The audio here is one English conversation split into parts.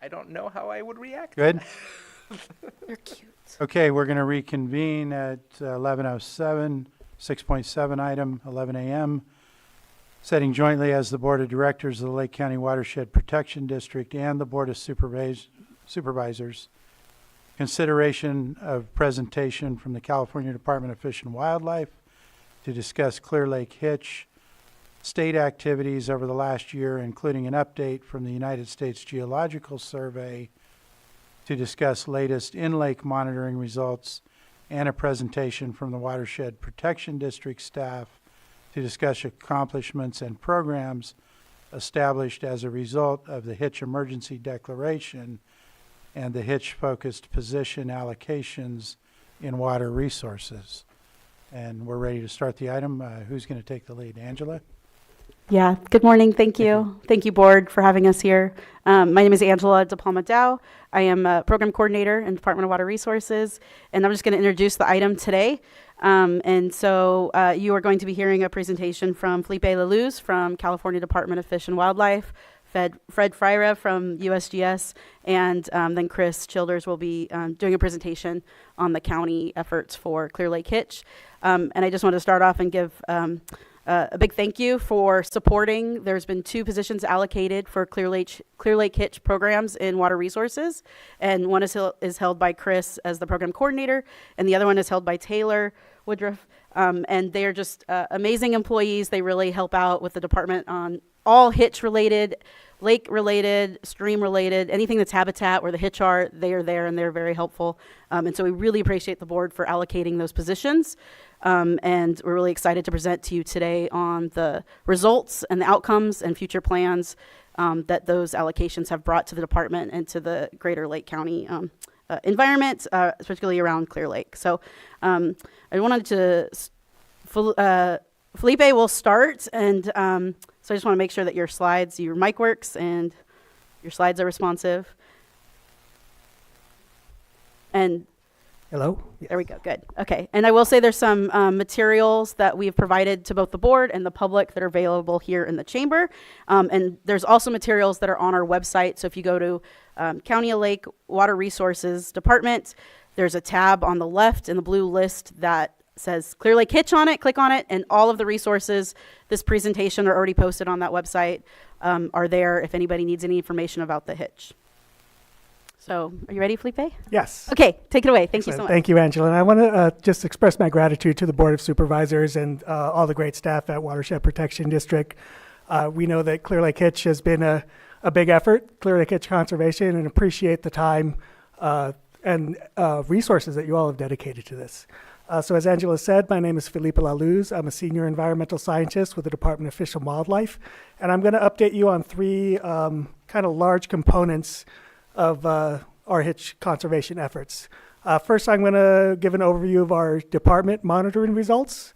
I don't know how I would react. Good. You're cute. Okay, we're going to reconvene at 11:07, 6.7 item, 11 a.m., setting jointly as the Board of Directors of the Lake County Watershed Protection District and the Board of Supervisors, consideration of presentation from the California Department of Fish and Wildlife to discuss Clear Lake Hitch state activities over the last year, including an update from the United States Geological Survey, to discuss latest in-lake monitoring results, and a presentation from the Watershed Protection District staff to discuss accomplishments and programs established as a result of the Hitch Emergency Declaration and the Hitch-focused position allocations in water resources. And we're ready to start the item. Who's going to take the lead? Angela? Yeah, good morning. Thank you. Thank you, Board, for having us here. My name is Angela De Palma Dow. I am a Program Coordinator in Department of Water Resources, and I'm just going to introduce the item today. And so you are going to be hearing a presentation from Felipe Laluz from California Department of Fish and Wildlife, Fred Freire from USGS, and then Chris Childers will be doing a presentation on the county efforts for Clear Lake Hitch. And I just want to start off and give a big thank you for supporting. There's been 2 positions allocated for Clear Lake Hitch programs in water resources, and one is held by Chris as the program coordinator, and the other one is held by Taylor Woodruff. And they are just amazing employees. They really help out with the department on all hitch related, lake related, stream related, anything that's habitat where the hitch are, they are there and they're very helpful. And so we really appreciate the board for allocating those positions. And we're really excited to present to you today on the results and the outcomes and future plans that those allocations have brought to the department and to the greater Lake County environment, particularly around Clear Lake. So I wanted to, Felipe will start, and so I just want to make sure that your mic works and your slides are responsive. And hello? Yes. There we go. Good. Okay. And I will say there's some materials that we've provided to both the board and the public that are available here in the chamber. And there's also materials that are on our website. So if you go to County of Lake Water Resources Department, there's a tab on the left in the blue list that says Clear Lake Hitch on it. Click on it, and all of the resources this presentation are already posted on that website are there if anybody needs any information about the hitch. So are you ready, Felipe? Yes. Okay, take it away. Thank you so much. Thank you, Angela. And I want to just express my gratitude to the Board of Supervisors and all the great staff at Watershed Protection District. We know that Clear Lake Hitch has been a big effort, Clear Lake Hitch conservation, and appreciate the time and resources that you all have dedicated to this. So as Angela said, my name is Felipe Laluz. I'm a senior environmental scientist with the Department of Fish and Wildlife. And I'm going to update you on 3 kind of large components of our hitch conservation efforts. First, I'm going to give an overview of our department monitoring results.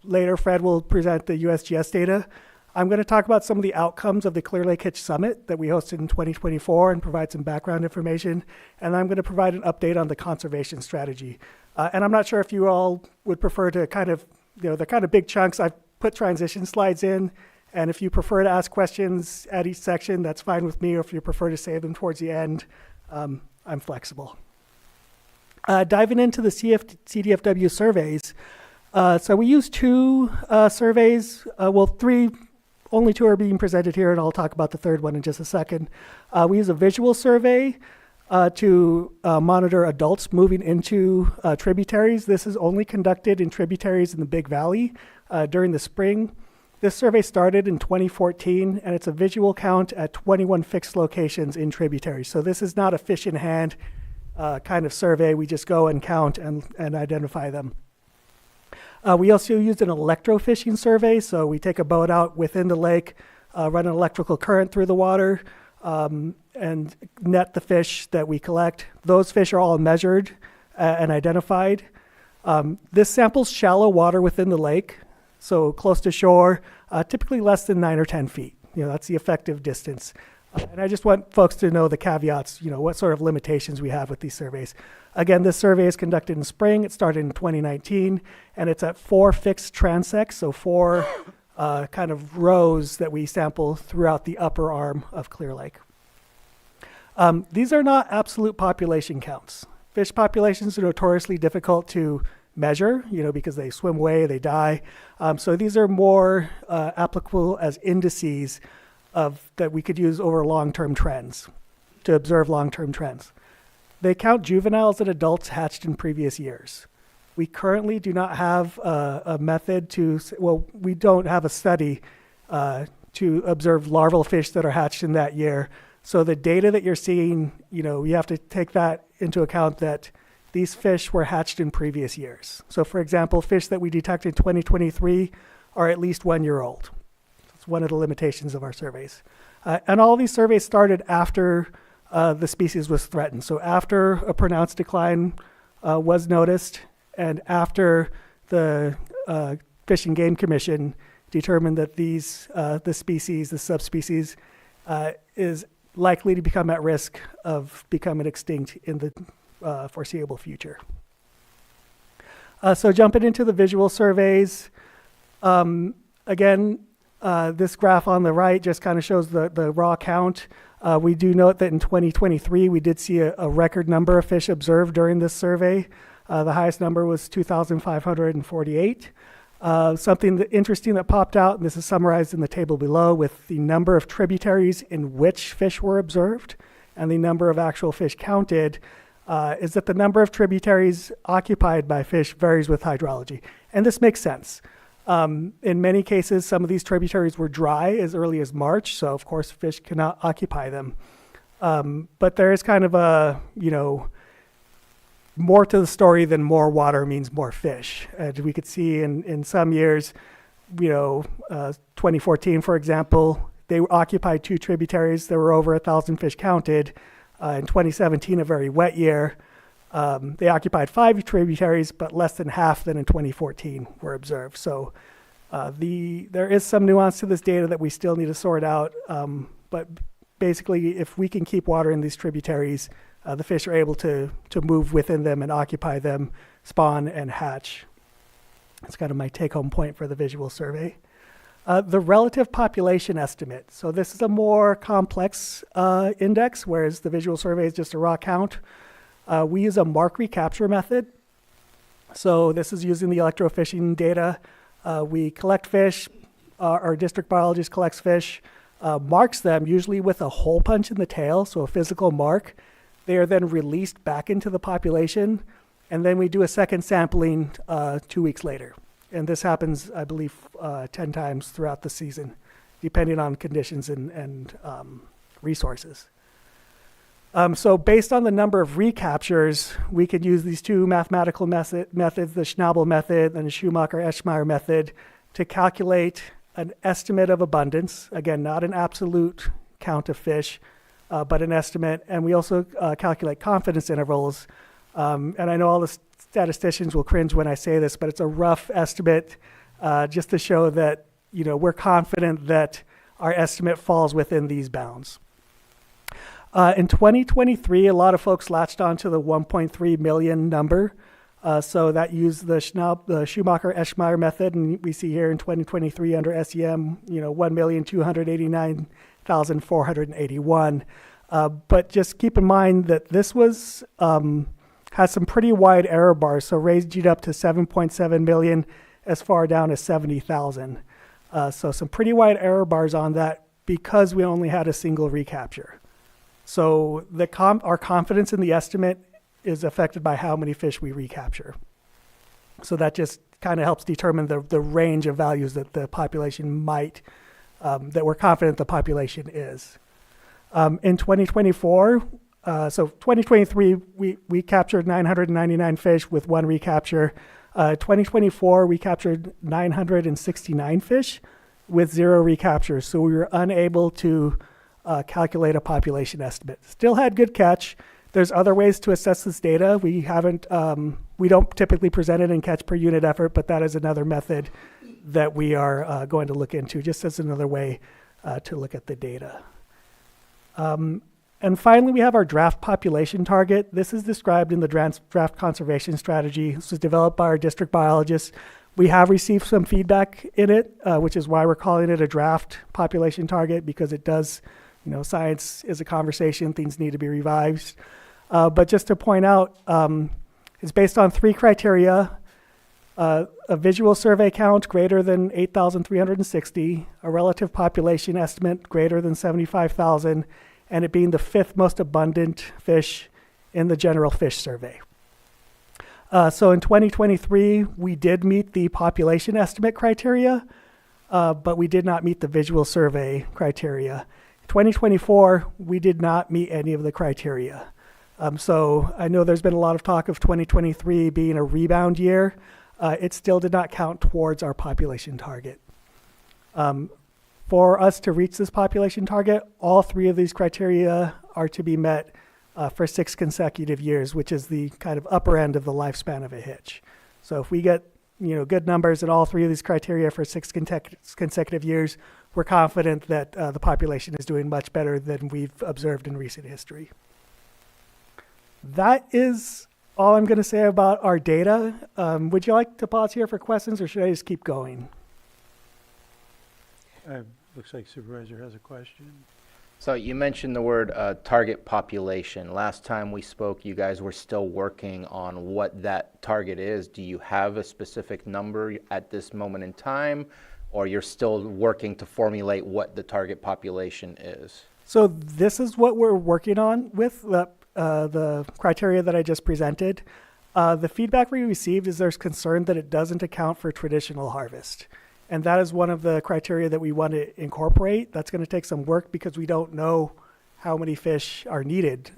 Later, Fred will present the USGS data. I'm going to talk about some of the outcomes of the Clear Lake Hitch Summit that we hosted in 2024 and provide some background information. And I'm going to provide an update on the conservation strategy. And I'm not sure if you all would prefer to kind of, they're kind of big chunks. I've put transition slides in. And if you prefer to ask questions at each section, that's fine with me. Or if you prefer to save them towards the end, I'm flexible. Diving into the CDFW surveys. So we use 2 surveys. Well, 3, only 2 are being presented here, and I'll talk about the third one in just a second. We use a visual survey to monitor adults moving into tributaries. This is only conducted in tributaries in the Big Valley during the spring. This survey started in 2014, and it's a visual count at 21 fixed locations in tributaries. So this is not a fish in hand kind of survey. We just go and count and identify them. We also used an electrofishing survey. So we take a boat out within the lake, run an electrical current through the water, and net the fish that we collect. Those fish are all measured and identified. This samples shallow water within the lake. So close to shore, typically less than 9 or 10 feet. That's the effective distance. And I just want folks to know the caveats, what sort of limitations we have with these surveys. Again, this survey is conducted in spring. It started in 2019, and it's at 4 fixed transects, so 4 kind of rows that we sample throughout the upper arm of Clear Lake. These are not absolute population counts. Fish populations are notoriously difficult to measure, because they swim away, they die. So these are more applicable as indices that we could use over long-term trends, to observe long-term trends. They count juveniles and adults hatched in previous years. We currently do not have a method we don't have a study to observe larval fish that are hatched in that year. So the data that you're seeing, you have to take that into account, that these fish were hatched in previous years. So for example, fish that we detect in 2023 are at least 1 year old. That's one of the limitations of our surveys. And all these surveys started after the species was threatened. So after a pronounced decline was noticed, and after the Fish and Game Commission determined that the subspecies, is likely to become at risk of becoming extinct in the foreseeable future. So jumping into the visual surveys, again, this graph on the right just kind of shows the raw count. We do note that in 2023, we did see a record number of fish observed during this survey. The highest number was 2,548. Something interesting that popped out, and this is summarized in the table below, with the number of tributaries in which fish were observed and the number of actual fish counted, is that the number of tributaries occupied by fish varies with hydrology. And this makes sense. In many cases, some of these tributaries were dry as early as March, so of course fish cannot occupy them. But there is kind of a, more to the story than more water means more fish. And we could see in some years, 2014, for example, they occupied 2 tributaries. There were over 1,000 fish counted. In 2017, a very wet year, they occupied 5 tributaries, but less than half than in 2014 were observed. So there is some nuance to this data that we still need to sort out. But basically, if we can keep water in these tributaries, the fish are able to move within them and occupy them, spawn, and hatch. That's kind of my take-home point for the visual survey. The relative population estimate. So this is a more complex index, whereas the visual survey is just a raw count. We use a mark recapture method. So this is using the electrofishing data. We collect fish. Our district biologist collects fish, marks them, usually with a hole punch in the tail, so a physical mark. They are then released back into the population, and then we do a second sampling 2 weeks later. And this happens, I believe, 10 times throughout the season, depending on conditions and resources. So based on the number of recaptures, we could use these 2 mathematical methods, the Schnabel method and the Schumacher-Eschmeyer method, to calculate an estimate of abundance. Again, not an absolute count of fish, but an estimate. And we also calculate confidence intervals. And I know all the statisticians will cringe when I say this, but it's a rough estimate just to show that we're confident that our estimate falls within these bounds. In 2023, a lot of folks latched onto the 1.3 million number. So that used the Schumacher-Eschmeyer method, and we see here in 2023 under SEM, 1,289,481. But just keep in mind that this was has some pretty wide error bars, so raised it up to 7.7 million as far down as 70,000. So some pretty wide error bars on that because we only had a single recapture. So our confidence in the estimate is affected by how many fish we recapture. So that just kind of helps determine the range of values that the population might, that we're confident the population is. In 2024, so 2023, we captured 999 fish with 1 recapture. 2024, we captured 969 fish with 0 recaptures. So we were unable to calculate a population estimate. Still had good catch. There's other ways to assess this data. We don't typically present it in catch per unit effort, but that is another method that we are going to look into, just as another way to look at the data. And finally, we have our draft population target. This is described in the draft conservation strategy. This was developed by our district biologists. We have received some feedback in it, which is why we're calling it a draft population target, because it does, science is a conversation. Things need to be revised. But just to point out, it's based on 3 criteria: a visual survey count greater than 8,360, a relative population estimate greater than 75,000, and it being the 5th most abundant fish in the general fish survey. So in 2023, we did meet the population estimate criteria, but we did not meet the visual survey criteria. 2024, we did not meet any of the criteria. So I know there's been a lot of talk of 2023 being a rebound year. It still did not count towards our population target. For us to reach this population target, all 3 of these criteria are to be met for 6 consecutive years, which is the kind of upper end of the lifespan of a hitch. So if we get good numbers in all 3 of these criteria for 6 consecutive years, we're confident that the population is doing much better than we've observed in recent history. That is all I'm going to say about our data. Would you like to pause here for questions, or should I just keep going? Looks like Supervisor has a question. So you mentioned the word target population. Last time we spoke, you guys were still working on what that target is. Do you have a specific number at this moment in time, or you're still working to formulate what the target population is? So this is what we're working on with the criteria that I just presented. The feedback we received is there's concern that it doesn't account for traditional harvest. And that is one of the criteria that we want to incorporate. That's going to take some work because we don't know how many fish are needed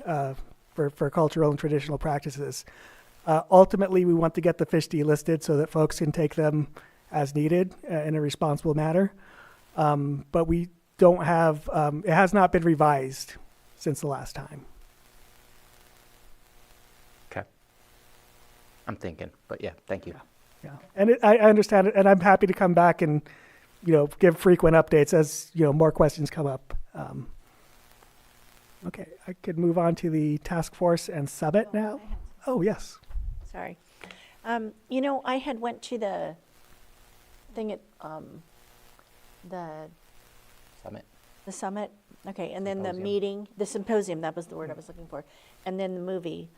for cultural and traditional practices. Ultimately, we want to get the fish delisted so that folks can take them as needed in a responsible manner. But we don't have, it has not been revised since the last time. Okay. I'm thinking, but yeah, thank you. Yeah, and I understand it, and I'm happy to come back and, give frequent updates as, more questions come up. Okay, I could move on to the task force and summit now. Oh, yes. Sorry. I had went to the thing at the Summit. summit. Okay, and then the Symposium. meeting, the symposium, that was the word I was looking for, and then the movie.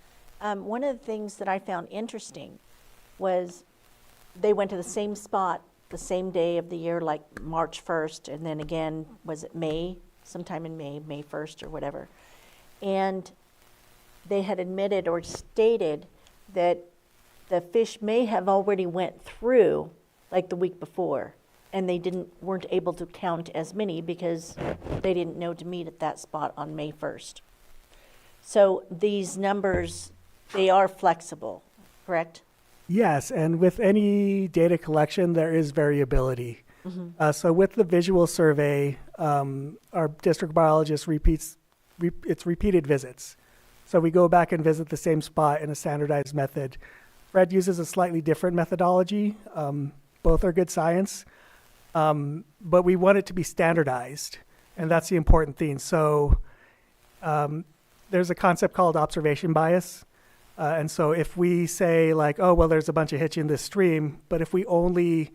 One of the things that I found interesting was they went to the same spot the same day of the year, like March 1st, and then again, was it May, sometime in May 1st or whatever. And they had admitted or stated that the fish may have already went through like the week before, and they weren't able to count as many because they didn't know to meet at that spot on May 1st. So these numbers, they are flexible, correct? Yes, and with any data collection, there is variability. So with the visual survey, our district biologist it's repeated visits. So we go back and visit the same spot in a standardized method. Fred uses a slightly different methodology. Both are good science, but we want it to be standardized, and that's the important thing. So there's a concept called observation bias. And so if we say like, oh, well, there's a bunch of hitch in this stream, but if we only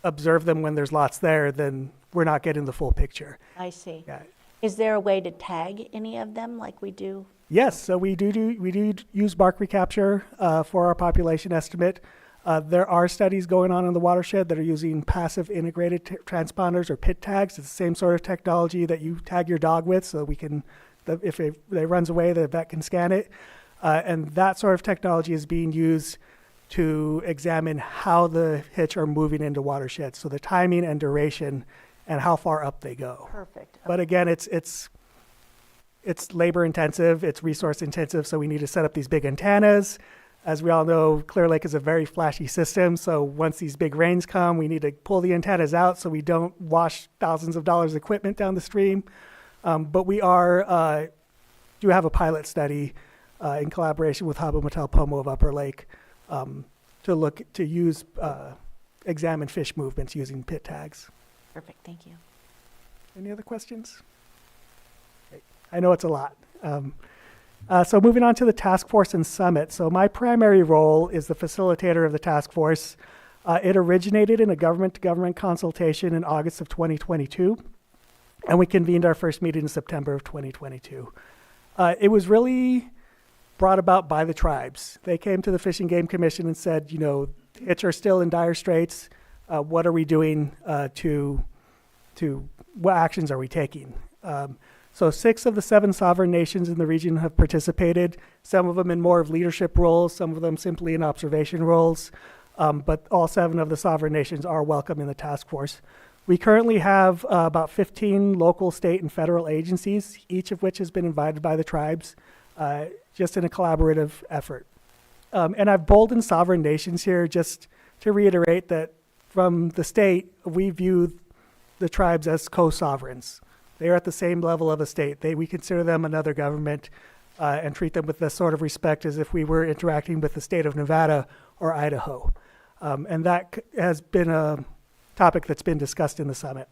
observe them when there's lots there, then we're not getting the full picture. I see. Yeah. Is there a way to tag any of them like we do? Yes, so we do use bark recapture for our population estimate. There are studies going on in the watershed that are using passive integrated transponders or pit tags. It's the same sort of technology that you tag your dog with, so we can, if it runs away, the vet can scan it. And that sort of technology is being used to examine how the hitch are moving into watersheds, so the timing and duration and how far up they go. Perfect. But again, it's labor intensive, it's resource intensive, so we need to set up these big antennas. As we all know, Clear Lake is a very flashy system, so once these big rains come, we need to pull the antennas out so we don't wash thousands of dollars of equipment down the stream. But we do have a pilot study in collaboration with Haba Motel Pomo of Upper Lake to examine fish movements using pit tags. Perfect, thank you. Any other questions? Okay. I know it's a lot. So moving on to the task force and summit. So my primary role is the facilitator of the task force. It originated in a government-to-government consultation in August of 2022. and we convened our first meeting in September of 2022. It was really brought about by the tribes. They came to the Fish and Game Commission and said, Hitch are still in dire straits. What are we doing what actions are we taking? So 6 of the 7 sovereign nations in the region have participated, some of them in more of leadership roles, some of them simply in observation roles, but all 7 of the sovereign nations are welcome in the task force. We currently have about 15 local, state, and federal agencies, each of which has been invited by the tribes, just in a collaborative effort. And I've bolded sovereign nations here just to reiterate that from the state, we view the tribes as co-sovereigns. They are at the same level of a state. We consider them another government and treat them with the sort of respect as if we were interacting with the state of Nevada or Idaho. And that has been a topic that's been discussed in the summit.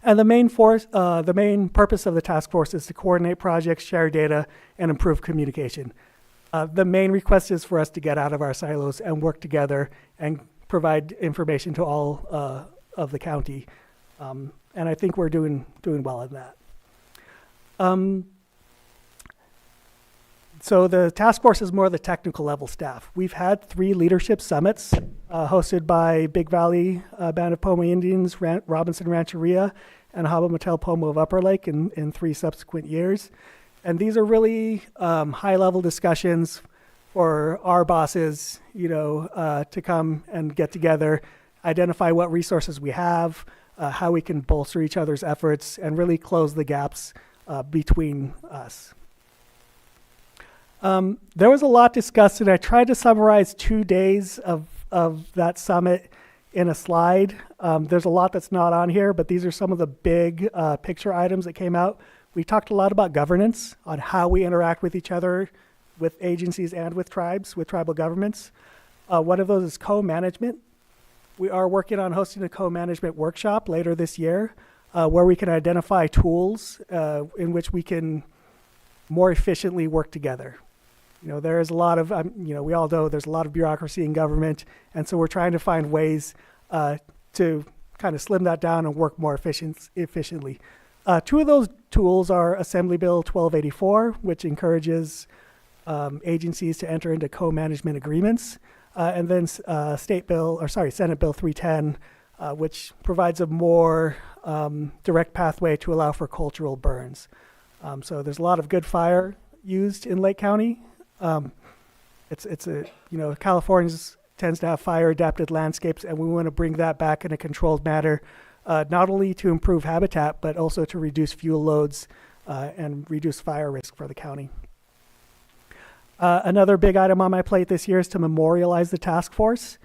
And the main purpose of the task force is to coordinate projects, share data, and improve communication. The main request is for us to get out of our silos and work together and provide information to all of the county. And I think we're doing well in that. So the task force is more the technical level staff. We've had 3 leadership summits hosted by Big Valley Band of Pomo Indians, Robinson Rancheria, and Haba Matel Pomo of Upper Lake in 3 subsequent years. And these are really high-level discussions for our bosses, to come and get together, identify what resources we have, how we can bolster each other's efforts, and really close the gaps between us. There was a lot discussed, and I tried to summarize 2 days of that summit in a slide. There's a lot that's not on here, but these are some of the big picture items that came out. We talked a lot about governance, on how we interact with each other, with agencies and with tribes, with tribal governments. One of those is co-management. We are working on hosting a co-management workshop later this year where we can identify tools in which we can more efficiently work together. There is a lot of, we all know there's a lot of bureaucracy in government, and so we're trying to find ways to kind of slim that down and work more efficiently. 2 of those tools are Assembly Bill 1284, which encourages agencies to enter into co-management agreements, and then Senate Bill 310, which provides a more direct pathway to allow for cultural burns. So there's a lot of good fire used in Lake County. California tends to have fire adapted landscapes, and we want to bring that back in a controlled manner, not only to improve habitat, but also to reduce fuel loads and reduce fire risk for the county. Another big item on my plate this year is to memorialize the task force.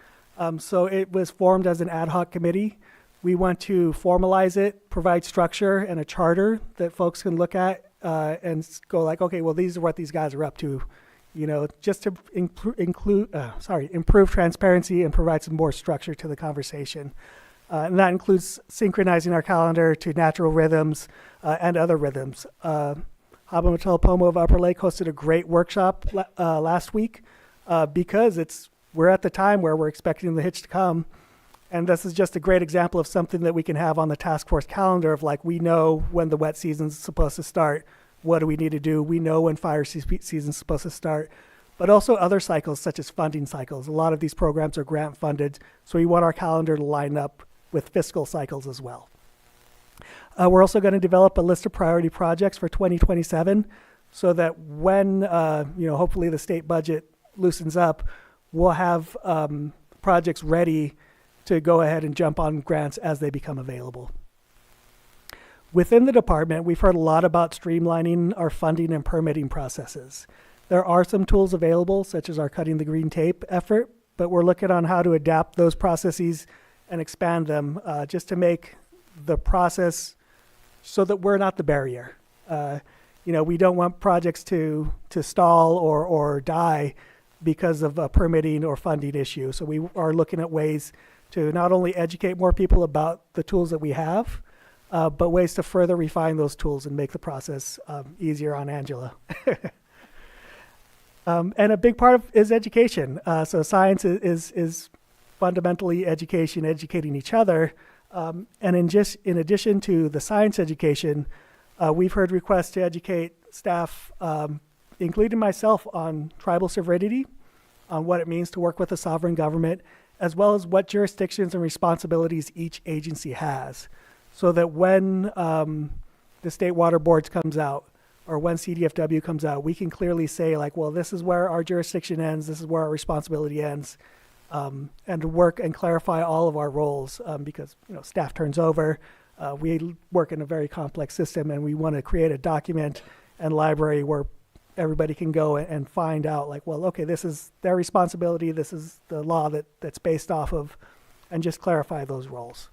So it was formed as an ad hoc committee. We want to formalize it, provide structure and a charter that folks can look at and go like, okay, well, these are what these guys are up to, just to improve transparency and provide some more structure to the conversation. And that includes synchronizing our calendar to natural rhythms and other rhythms. Haba Matel Pomo of Upper Lake hosted a great workshop last week because we're at the time where we're expecting the hitch to come. And this is just a great example of something that we can have on the task force calendar of we know when the wet season's supposed to start. What do we need to do? We know when fire season's supposed to start. But also other cycles such as funding cycles. A lot of these programs are grant funded, so we want our calendar to line up with fiscal cycles as well. We're also going to develop a list of priority projects for 2027 so that when, hopefully the state budget loosens up, we'll have projects ready to go ahead and jump on grants as they become available. Within the department, we've heard a lot about streamlining our funding and permitting processes. There are some tools available, such as our Cutting the Green Tape effort, but we're looking on how to adapt those processes and expand them just to make the process so that we're not the barrier. We don't want projects to stall or die because of a permitting or funding issue. So we are looking at ways to not only educate more people about the tools that we have, but ways to further refine those tools and make the process easier on Angela. And a big part is education. So science is fundamentally education, educating each other, And in addition to the science education, we've heard requests to educate staff, including myself, on tribal sovereignty, on what it means to work with a sovereign government, as well as what jurisdictions and responsibilities each agency has, so that when the state water boards comes out, or when CDFW comes out, we can clearly say, like, well, this is where our jurisdiction ends, this is where our responsibility ends, and to work and clarify all of our roles, because staff turns over. We work in a very complex system, and we want to create a document and library where everybody can go and find out, like, well, okay, this is their responsibility, this is the law that's based off of, and just clarify those roles.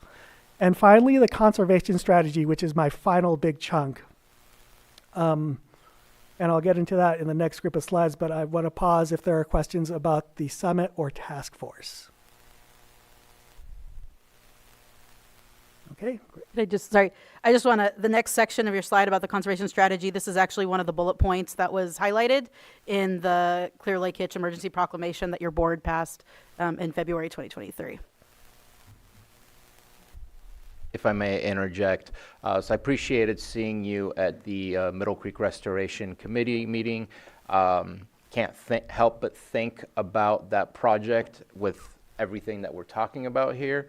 And finally, the conservation strategy, which is my final big chunk. And I'll get into that in the next group of slides, but I want to pause if there are questions about the summit or task force. Okay, great. I just want to, the next section of your slide about the conservation strategy, this is actually one of the bullet points that was highlighted in the Clear Lake Hitch emergency proclamation that your board passed in February 2023. If I may interject, so I appreciated seeing you at the Middle Creek Restoration Committee meeting. Can't help but think about that project with everything that we're talking about here.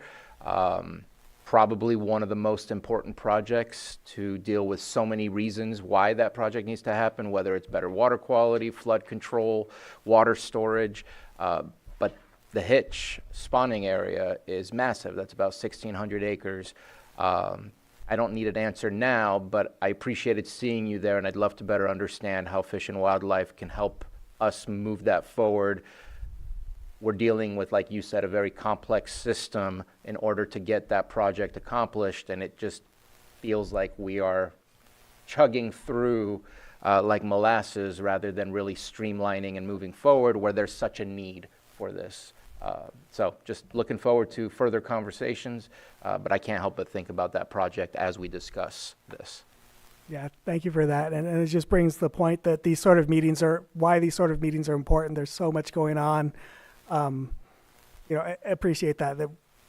Probably one of the most important projects to deal with so many reasons why that project needs to happen, whether it's better water quality, flood control, water storage. But the Hitch spawning area is massive. That's about 1,600 acres. I don't need an answer now, but I appreciated seeing you there, and I'd love to better understand how Fish and Wildlife can help us move that forward. We're dealing with, like you said, a very complex system in order to get that project accomplished, and it just feels like we are chugging through like molasses rather than really streamlining and moving forward where there's such a need for this. So just looking forward to further conversations, but I can't help but think about that project as we discuss this. Yeah, thank you for that. And it just brings the point that these sort of meetings are, why these sort of meetings are important. There's so much going on. I appreciate that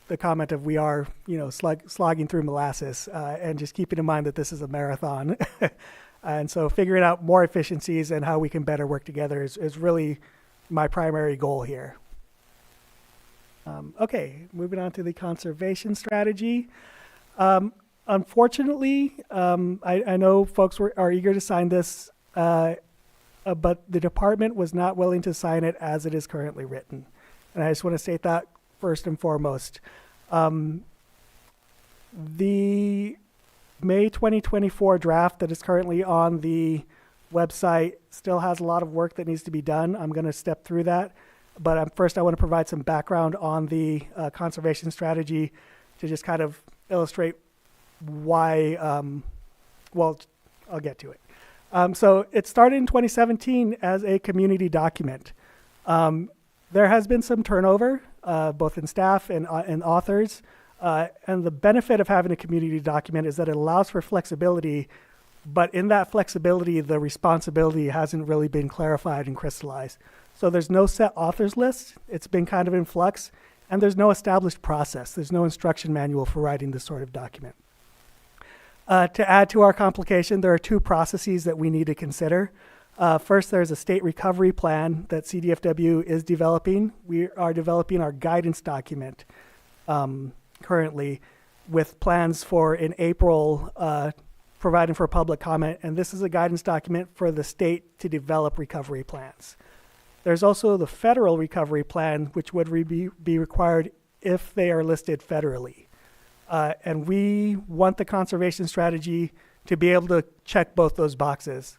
the comment of we are, slogging through molasses, and just keeping in mind that this is a marathon. And so figuring out more efficiencies and how we can better work together is really my primary goal here. Okay, moving on to the conservation strategy. Unfortunately, I know folks are eager to sign this, but the department was not willing to sign it as it is currently written. And I just want to state that first and foremost. The May 2024 draft that is currently on the website still has a lot of work that needs to be done. I'm going to step through that. But first, I want to provide some background on the conservation strategy to just kind of illustrate why, I'll get to it. So it started in 2017 as a community document. There has been some turnover, both in staff and authors. And the benefit of having a community document is that it allows for flexibility, but in that flexibility, the responsibility hasn't really been clarified and crystallized. So there's no set authors list. It's been kind of in flux, and there's no established process. There's no instruction manual for writing this sort of document. To add to our complication, there are two processes that we need to consider. First, there's a state recovery plan that CDFW is developing. We are developing our guidance document currently with plans for in April providing for public comment. And this is a guidance document for the state to develop recovery plans. There's also the federal recovery plan, which would be required if they are listed federally. And we want the conservation strategy to be able to check both those boxes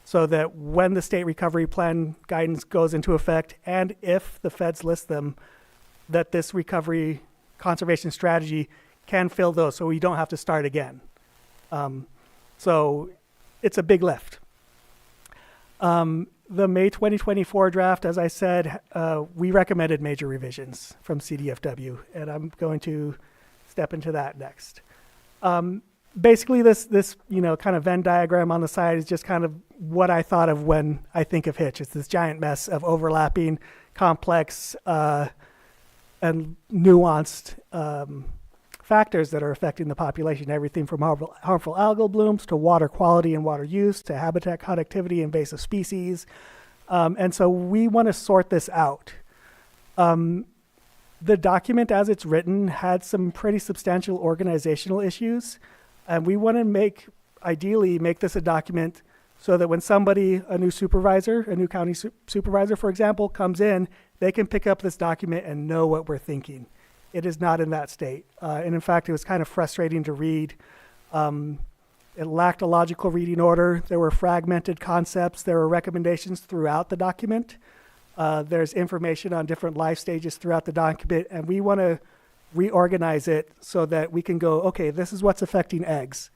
so that when the state recovery plan guidance goes into effect, and if the feds list them, that this recovery conservation strategy can fill those so we don't have to start again. So it's a big lift. The May 2024 draft, as I said, we recommended major revisions from CDFW, and I'm going to step into that next. Basically, this kind of Venn diagram on the side is just kind of what I thought of when I think of Hitch. It's this giant mess of overlapping, complex, and nuanced factors that are affecting the population, everything from harmful algal blooms to water quality and water use to habitat connectivity, invasive species. And so we want to sort this out. The document as it's written had some pretty substantial organizational issues, and we want to ideally make this a document so that when somebody, a new supervisor, a new county supervisor, for example, comes in, they can pick up this document and know what we're thinking. It is not in that state. And in fact, it was kind of frustrating to read. It lacked a logical reading order. There were fragmented concepts. There were recommendations throughout the document. There's information on different life stages throughout the document, and we want to reorganize it so that we can go, okay, this is what's affecting eggs.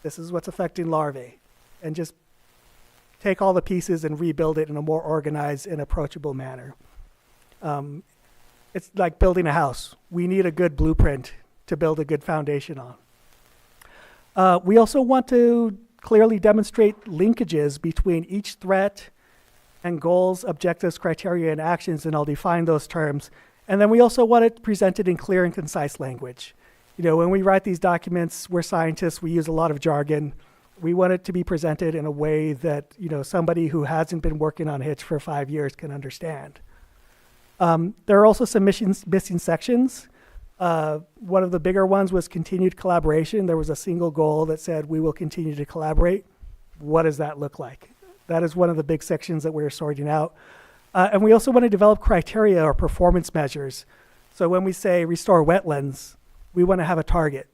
This is what's affecting larvae, and just take all the pieces and rebuild it in a more organized and approachable manner. It's like building a house. We need a good blueprint to build a good foundation on. We also want to clearly demonstrate linkages between each threat and goals, objectives, criteria, and actions, and I'll define those terms. And then we also want it presented in clear and concise language. You know, when we write these documents, we're scientists, we use a lot of jargon. We want it to be presented in a way that, you know, somebody who hasn't been working on Hitch for 5 years can understand. There are also some missing sections. One of the bigger ones was continued collaboration. There was a single goal that said we will continue to collaborate. What does that look like? That is one of the big sections that we're sorting out. And we also want to develop criteria or performance measures. So when we say restore wetlands, we want to have a target,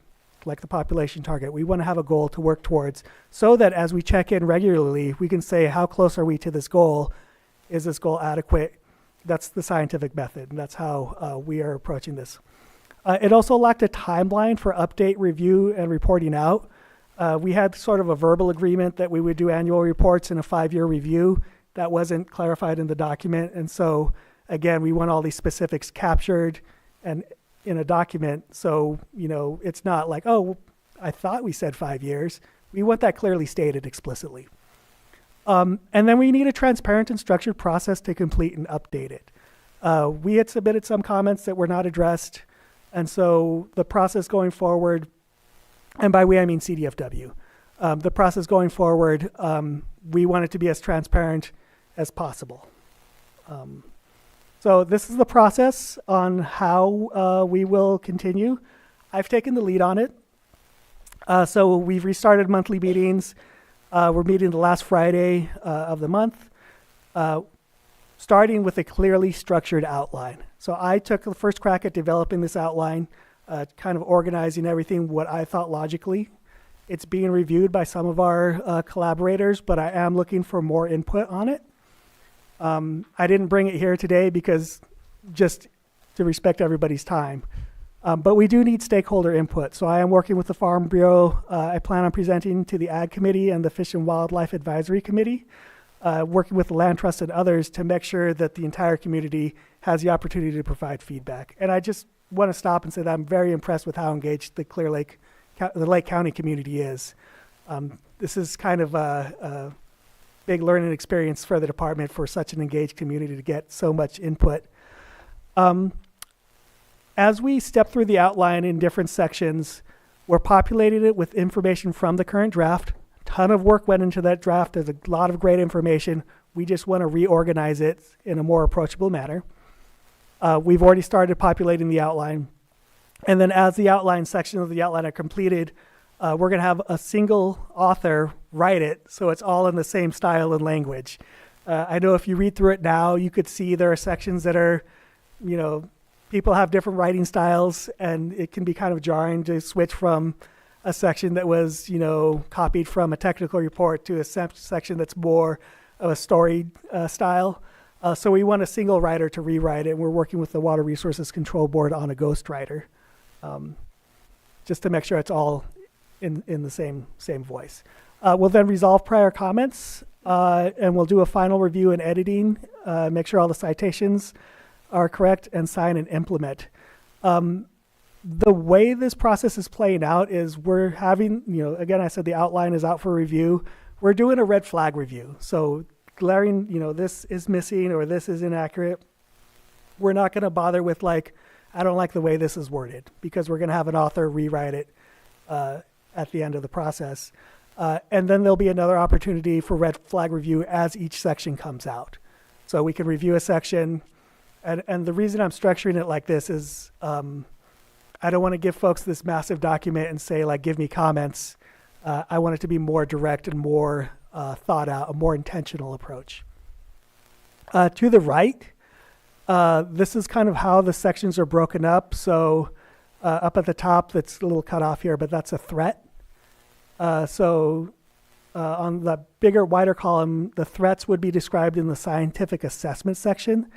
like the population target. We want to have a goal to work towards so that as we check in regularly, we can say, how close are we to this goal? Is this goal adequate? That's the scientific method, and that's how we are approaching this. It also lacked a timeline for update, review, and reporting out. We had sort of a verbal agreement that we would do annual reports and a 5-year review. That wasn't clarified in the document. And so, again, we want all these specifics captured and in a document. So, you know, it's not like, oh, I thought we said 5 years. We want that clearly stated explicitly. And then we need a transparent and structured process to complete and update it. We had submitted some comments that were not addressed. And so the process going forward, and by we I mean CDFW, the process going forward, we want it to be as transparent as possible. So this is the process on how we will continue. I've taken the lead on it. So we've restarted monthly meetings. We're meeting the last Friday of the month, starting with a clearly structured outline. So I took the first crack at developing this outline, kind of organizing everything what I thought logically. It's being reviewed by some of our collaborators, but I am looking for more input on it. I didn't bring it here today because just to respect everybody's time. But we do need stakeholder input. So I am working with the Farm Bureau. I plan on presenting to the Ag Committee and the Fish and Wildlife Advisory Committee, working with the Land Trust and others to make sure that the entire community has the opportunity to provide feedback. And I just want to stop and say that I'm very impressed with how engaged the the Lake County community is. This is kind of a big learning experience for the department for such an engaged community to get so much input. As we step through the outline in different sections, we're populating it with information from the current draft. A ton of work went into that draft. There's a lot of great information. We just want to reorganize it in a more approachable manner. We've already started populating the outline. And then as the outline section of the outline are completed, we're going to have a single author write it so it's all in the same style and language. I know if you read through it now, you could see there are sections that are, you know, people have different writing styles, and it can be kind of jarring to switch from a section that was, you know, copied from a technical report to a section that's more of a story style. So we want a single writer to rewrite it, and we're working with the Water Resources Control Board on a ghostwriter, just to make sure it's all in the same voice. We'll then resolve prior comments, and we'll do a final review and editing, make sure all the citations are correct, and sign and implement. The way this process is playing out is we're having, you know, again, I said the outline is out for review. We're doing a red flag review. So glaring, you know, this is missing or this is inaccurate. We're not going to bother with like I don't like the way this is worded, because we're going to have an author rewrite it at the end of the process. And then there'll be another opportunity for red flag review as each section comes out. So we can review a section, and the reason I'm structuring it like this is I don't want to give folks this massive document and say, like, give me comments. I want it to be more direct and more thought out, a more intentional approach. To the right, this is kind of how the sections are broken up. So up at the top, that's a little cut off here, but that's a threat. So on the bigger, wider column, the threats would be described in the scientific assessment section.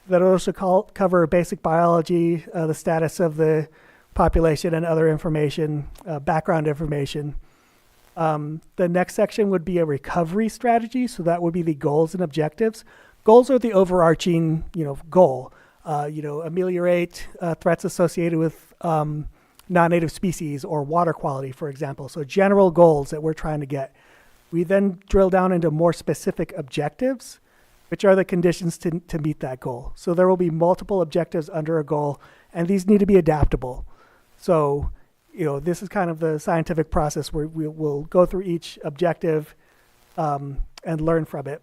That will also cover basic biology, the status of the population and other information, background information. The next section would be a recovery strategy. So that would be the goals and objectives. Goals are the overarching, goal. Ameliorate threats associated with non-native species or water quality, for example. So general goals that we're trying to get. We then drill down into more specific objectives, which are the conditions to meet that goal. So there will be multiple objectives under a goal, and these need to be adaptable. So, this is kind of the scientific process where we'll go through each objective and learn from it.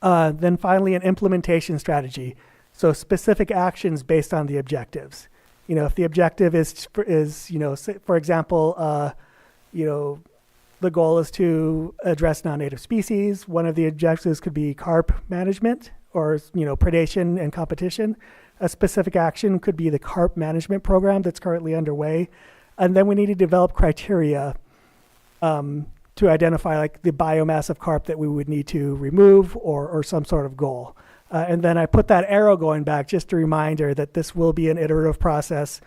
Then finally, an implementation strategy. So specific actions based on the objectives. If the objective is for example, the goal is to address non-native species. One of the objectives could be carp management or, predation and competition. A specific action could be the carp management program that's currently underway. And then we need to develop criteria to identify like the biomass of carp that we would need to remove or some sort of goal. And then I put that arrow going back, just a reminder that this will be an iterative process,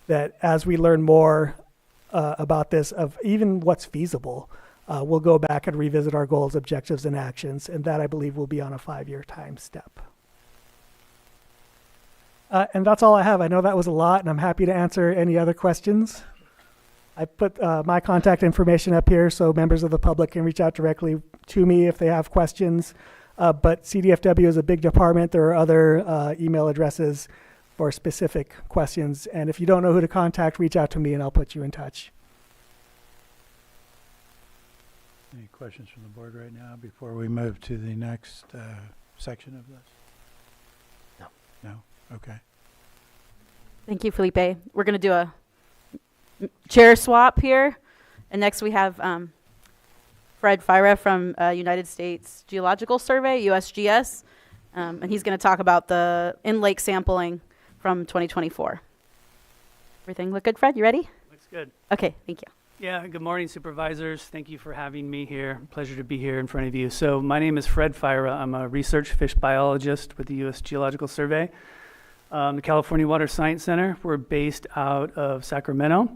that as we learn more about this, of even what's feasible, we'll go back and revisit our goals, objectives, and actions. And that, I believe, will be on a 5-year time step. And that's all I have. I know that was a lot, and I'm happy to answer any other questions. I put my contact information up here so members of the public can reach out directly to me if they have questions. But CDFW is a big department. There are other email addresses for specific questions. And if you don't know who to contact, reach out to me and I'll put you in touch. Any questions from the board right now before we move to the next section of this? No. No? Okay. Thank you, Felipe. We're going to do a chair swap here. And next we have Fred Fyra from United States Geological Survey, USGS. And he's going to talk about the in-lake sampling from 2024. Everything look good, Fred? You ready? Looks good. Okay, thank you. Yeah, good morning, supervisors. Thank you for having me here. Pleasure to be here in front of you. So my name is Fred Fyra. I'm a research fish biologist with the U.S. Geological Survey, the California Water Science Center. We're based out of Sacramento.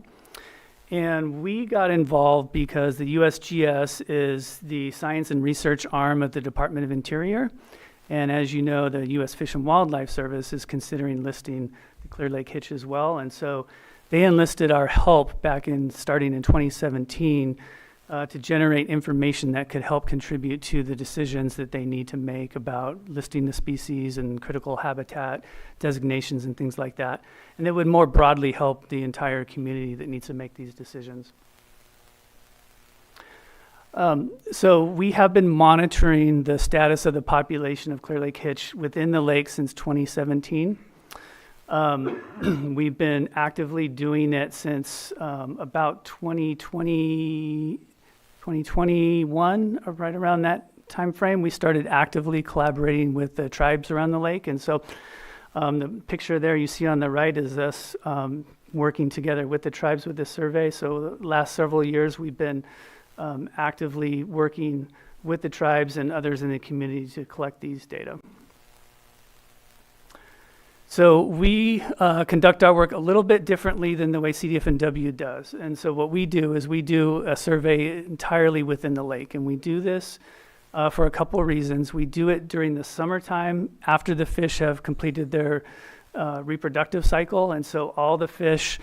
And we got involved because the USGS is the science and research arm of the Department of Interior. And as you know, the U.S. Fish and Wildlife Service is considering listing the Clear Lake Hitch as well. And so they enlisted our help starting in 2017 to generate information that could help contribute to the decisions that they need to make about listing the species and critical habitat designations and things like that. And it would more broadly help the entire community that needs to make these decisions. So we have been monitoring the status of the population of Clear Lake Hitch within the lake since 2017. We've been actively doing it since about 2021, or right around that time frame. We started actively collaborating with the tribes around the lake. And so the picture there you see on the right is us working together with the tribes with this survey. So the last several years we've been actively working with the tribes and others in the community to collect these data. So we conduct our work a little bit differently than the way CDF&W does. And so what we do is we do a survey entirely within the lake. And we do this for a couple of reasons. We do it during the summertime after the fish have completed their reproductive cycle. And so all the fish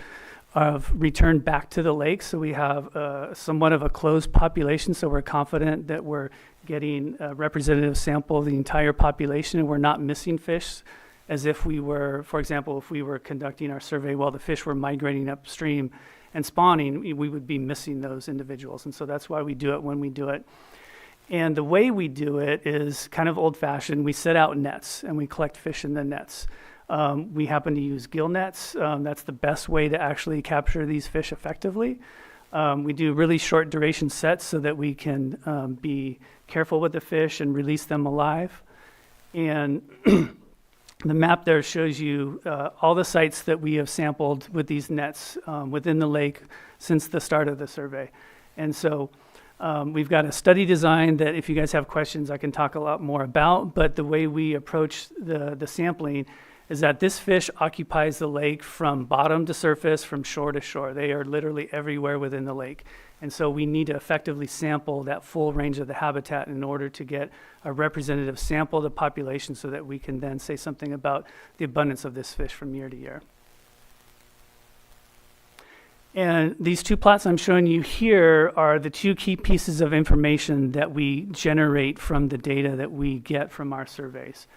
have returned back to the lake. So we have somewhat of a closed population. So we're confident that we're getting a representative sample of the entire population and we're not missing fish as if we were, for example, if we were conducting our survey while the fish were migrating upstream and spawning, we would be missing those individuals. And so that's why we do it when we do it. And the way we do it is kind of old-fashioned. We set out nets and we collect fish in the nets. We happen to use gill nets. That's the best way to actually capture these fish effectively. We do really short duration sets so that we can be careful with the fish and release them alive. And the map there shows you all the sites that we have sampled with these nets within the lake since the start of the survey. And so we've got a study design that if you guys have questions, I can talk a lot more about. But the way we approach the sampling is that this fish occupies the lake from bottom to surface, from shore to shore. They are literally everywhere within the lake. And so we need to effectively sample that full range of the habitat in order to get a representative sample of the population so that we can then say something about the abundance of this fish from year to year. And these two plots I'm showing you here are the two key pieces of information that we generate from the data that we get from our surveys.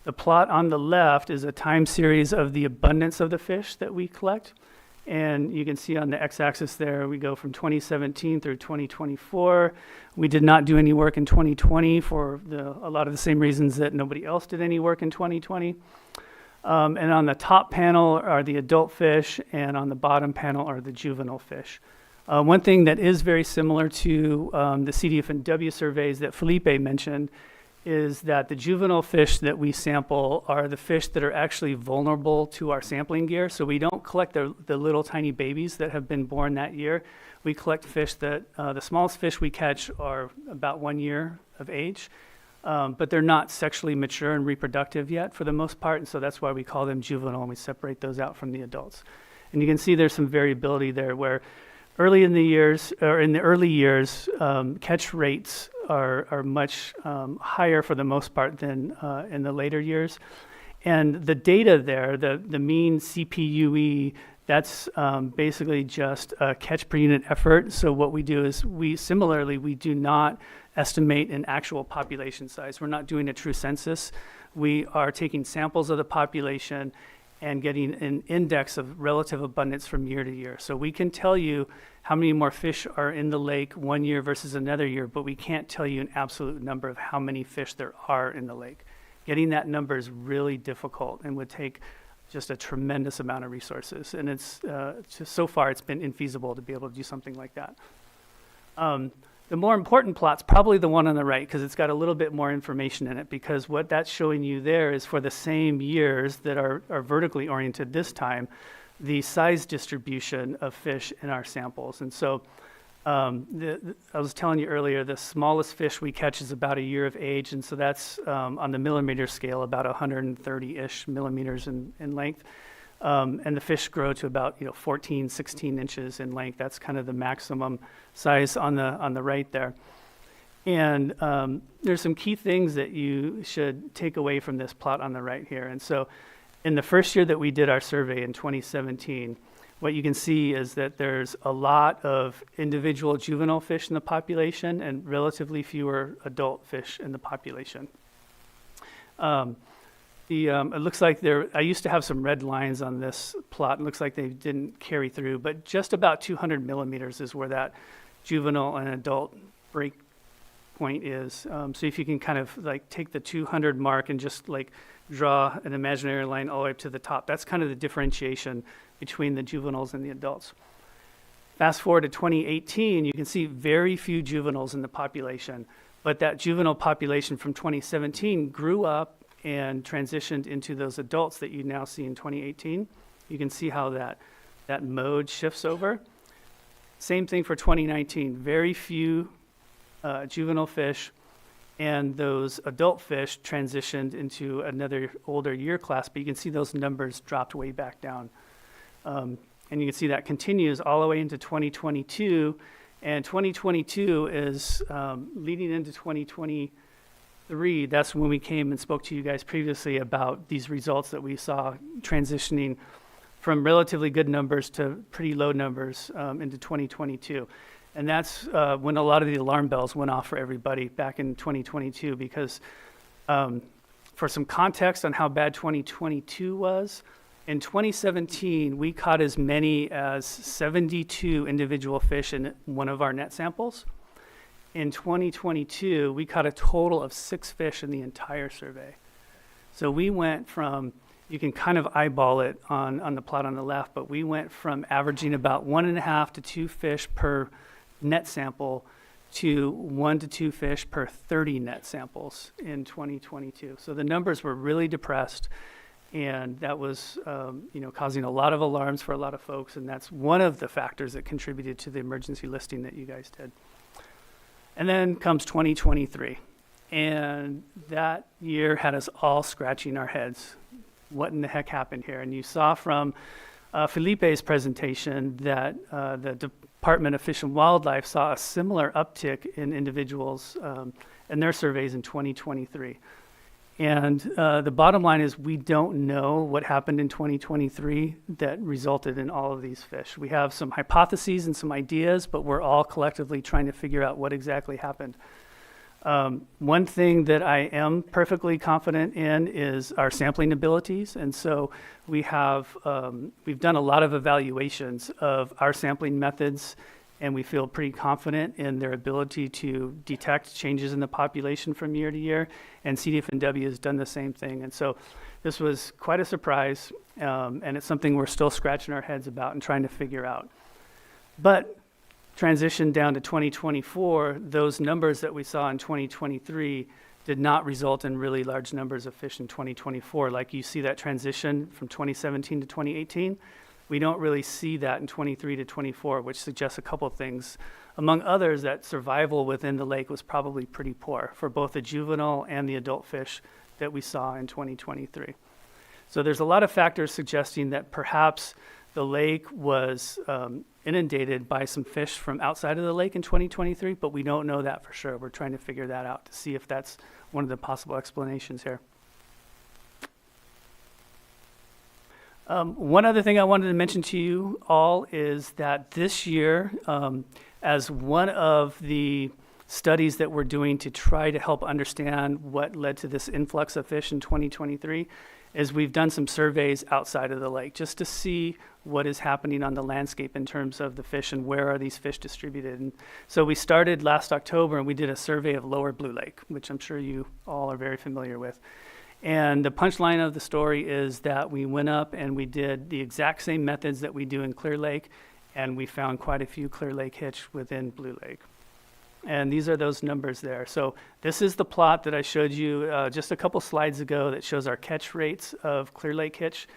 The plot on the left is a time series of the abundance of the fish that we collect. And you can see on the x-axis there, we go from 2017 through 2024. We did not do any work in 2020 for a lot of the same reasons that nobody else did any work in 2020. And on the top panel are the adult fish, and on the bottom panel are the juvenile fish. One thing that is very similar to the CDF&W surveys that Felipe mentioned is that the juvenile fish that we sample are the fish that are actually vulnerable to our sampling gear. So we don't collect the little tiny babies that have been born that year. We collect fish that, the smallest fish we catch are about 1 year of age, but they're not sexually mature and reproductive yet for the most part, and so that's why we call them juvenile, and we separate those out from the adults. And you can see there's some variability there where early in the years, or in the early years, catch rates are much higher for the most part than in the later years. And the data there, the mean CPUE, that's basically just a catch per unit effort. So what we do is we do not estimate an actual population size. We're not doing a true census. We are taking samples of the population and getting an index of relative abundance from year to year. So we can tell you how many more fish are in the lake 1 year versus another year, but we can't tell you an absolute number of how many fish there are in the lake. Getting that number is really difficult and would take just a tremendous amount of resources. And it's just so far it's been infeasible to be able to do something like that. The more important plot's probably the one on the right because it's got a little bit more information in it, because what that's showing you there is for the same years that are vertically oriented this time, the size distribution of fish in our samples. And so I was telling you earlier, the smallest fish we catch is about 1 year of age, and so that's on the millimeter scale, about 130-ish millimeters in length. And the fish grow to about 14, 16 inches in length. That's kind of the maximum size on the right there. And there's some key things that you should take away from this plot on the right here. And so in the first year that we did our survey in 2017, what you can see is that there's a lot of individual juvenile fish in the population and relatively fewer adult fish in the population. It looks like I used to have some red lines on this plot. It looks like they didn't carry through, but just about 200 millimeters is where that juvenile and adult break point is. So if you can kind of take the 200 mark and just draw an imaginary line all the way up to the top, that's kind of the differentiation between the juveniles and the adults. Fast forward to 2018, you can see very few juveniles in the population, but that juvenile population from 2017 grew up and transitioned into those adults that you now see in 2018. You can see how that mode shifts over. Same thing for 2019, very few juvenile fish, and those adult fish transitioned into another older year class, but you can see those numbers dropped way back down. And you can see that continues all the way into 2022, and 2022 is leading into 2023. That's when we came and spoke to you guys previously about these results that we saw transitioning from relatively good numbers to pretty low numbers into 2022. And that's when a lot of the alarm bells went off for everybody back in 2022, because For some context on how bad 2022 was, in 2017, we caught as many as 72 individual fish in one of our net samples. In 2022, we caught a total of 6 fish in the entire survey. So we went from, you can kind of eyeball it on the plot on the left, but we went from averaging about 1.5 to 2 fish per net sample to 1 to 2 fish per 30 net samples in 2022. So the numbers were really depressed, and that was causing a lot of alarms for a lot of folks, and that's one of the factors that contributed to the emergency listing that you guys did. And then comes 2023, and that year had us all scratching our heads. What in the heck happened here? And you saw from Felipe's presentation that the Department of Fish and Wildlife saw a similar uptick in individuals in their surveys in 2023. And the bottom line is we don't know what happened in 2023 that resulted in all of these fish. We have some hypotheses and some ideas, but we're all collectively trying to figure out what exactly happened. One thing that I am perfectly confident in is our sampling abilities. And so we have, we've done a lot of evaluations of our sampling methods, and we feel pretty confident in their ability to detect changes in the population from year to year. And CDF&W has done the same thing. And so this was quite a surprise, and it's something we're still scratching our heads about and trying to figure out. But transition down to 2024, those numbers that we saw in 2023 did not result in really large numbers of fish in 2024. Like you see that transition from 2017 to 2018. We don't really see that in 23 to 24, which suggests a couple things. Among others, that survival within the lake was probably pretty poor for both the juvenile and the adult fish that we saw in 2023. So there's a lot of factors suggesting that perhaps the lake was inundated by some fish from outside of the lake in 2023, but we don't know that for sure. We're trying to figure that out to see if that's one of the possible explanations here. One other thing I wanted to mention to you all is that this year, as one of the studies that we're doing to try to help understand what led to this influx of fish in 2023, is we've done some surveys outside of the lake just to see what is happening on the landscape in terms of the fish and where are these fish distributed. And so we started last October and we did a survey of Lower Blue Lake, which I'm sure you all are very familiar with. And the punchline of the story is that we went up and we did the exact same methods that we do in Clear Lake, and we found quite a few Clear Lake hitch within Blue Lake. And these are those numbers there. So this is the plot that I showed you just a couple slides ago that shows our catch rates of Clear Lake hitch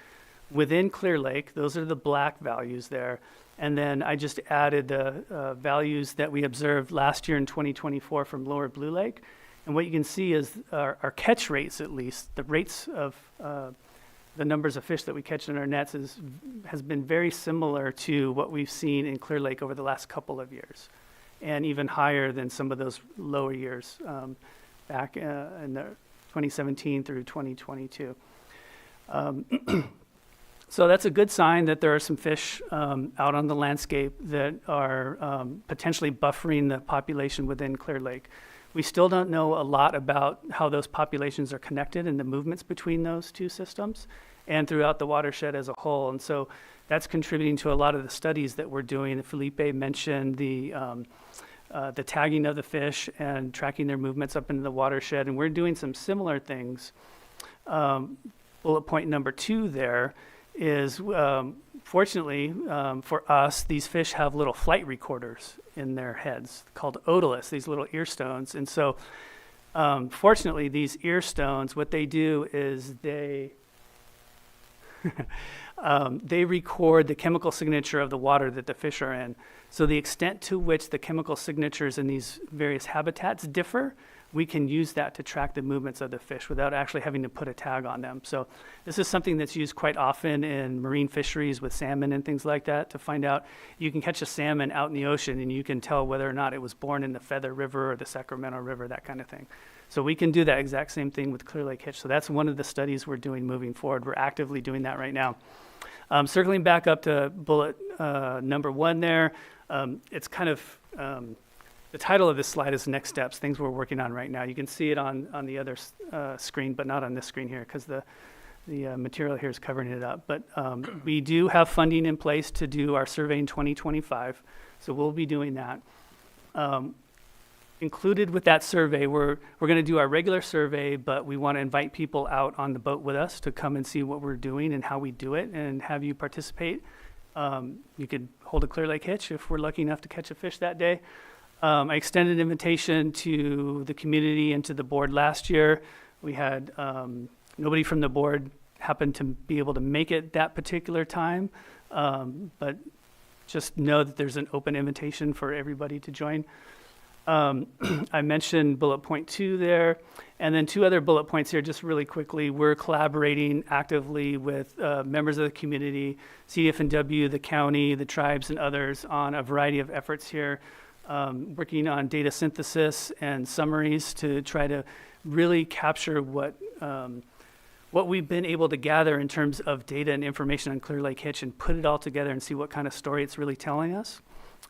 within Clear Lake. Those are the black values there. And then I just added the values that we observed last year in 2024 from Lower Blue Lake. And what you can see is our catch rates, at least, the rates of the numbers of fish that we catch in our nets has been very similar to what we've seen in Clear Lake over the last couple of years, and even higher than some of those lower years back in the 2017 through 2022. So that's a good sign that there are some fish out on the landscape that are potentially buffering the population within Clear Lake. We still don't know a lot about how those populations are connected and the movements between those two systems and throughout the watershed as a whole. And so that's contributing to a lot of the studies that we're doing. Felipe mentioned the tagging of the fish and tracking their movements up into the watershed. And we're doing some similar things. Bullet point number 2 there is, fortunately for us, these fish have little flight recorders in their heads called otoliths, these little ear stones. And so fortunately, these ear stones, what they do is they they record the chemical signature of the water that the fish are in. So the extent to which the chemical signatures in these various habitats differ, we can use that to track the movements of the fish without actually having to put a tag on them. So this is something that's used quite often in marine fisheries with salmon and things like that to find out. You can catch a salmon out in the ocean and you can tell whether or not it was born in the Feather River or the Sacramento River, that kind of thing. So we can do that exact same thing with Clear Lake hitch. So that's one of the studies we're doing moving forward. We're actively doing that right now. Circling back up to bullet number 1 there, it's kind of the title of this slide is Next Steps, things we're working on right now. You can see it on the other screen, but not on this screen here because the material here is covering it up. But we do have funding in place to do our survey in 2025, so we'll be doing that. Included with that survey, we're going to do our regular survey, but we want to invite people out on the boat with us to come and see what we're doing and how we do it and have you participate. You could hold a Clear Lake hitch if we're lucky enough to catch a fish that day. I extended an invitation to the community and to the board last year. We had nobody from the board happened to be able to make it that particular time, but just know that there's an open invitation for everybody to join. I mentioned bullet point 2 there, and then 2 other bullet points here just really quickly. We're collaborating actively with members of the community, CDF&W, the county, the tribes, and others on a variety of efforts here, working on data synthesis and summaries to try to really capture what we've been able to gather in terms of data and information on Clear Lake Hitch and put it all together and see what kind of story it's really telling us.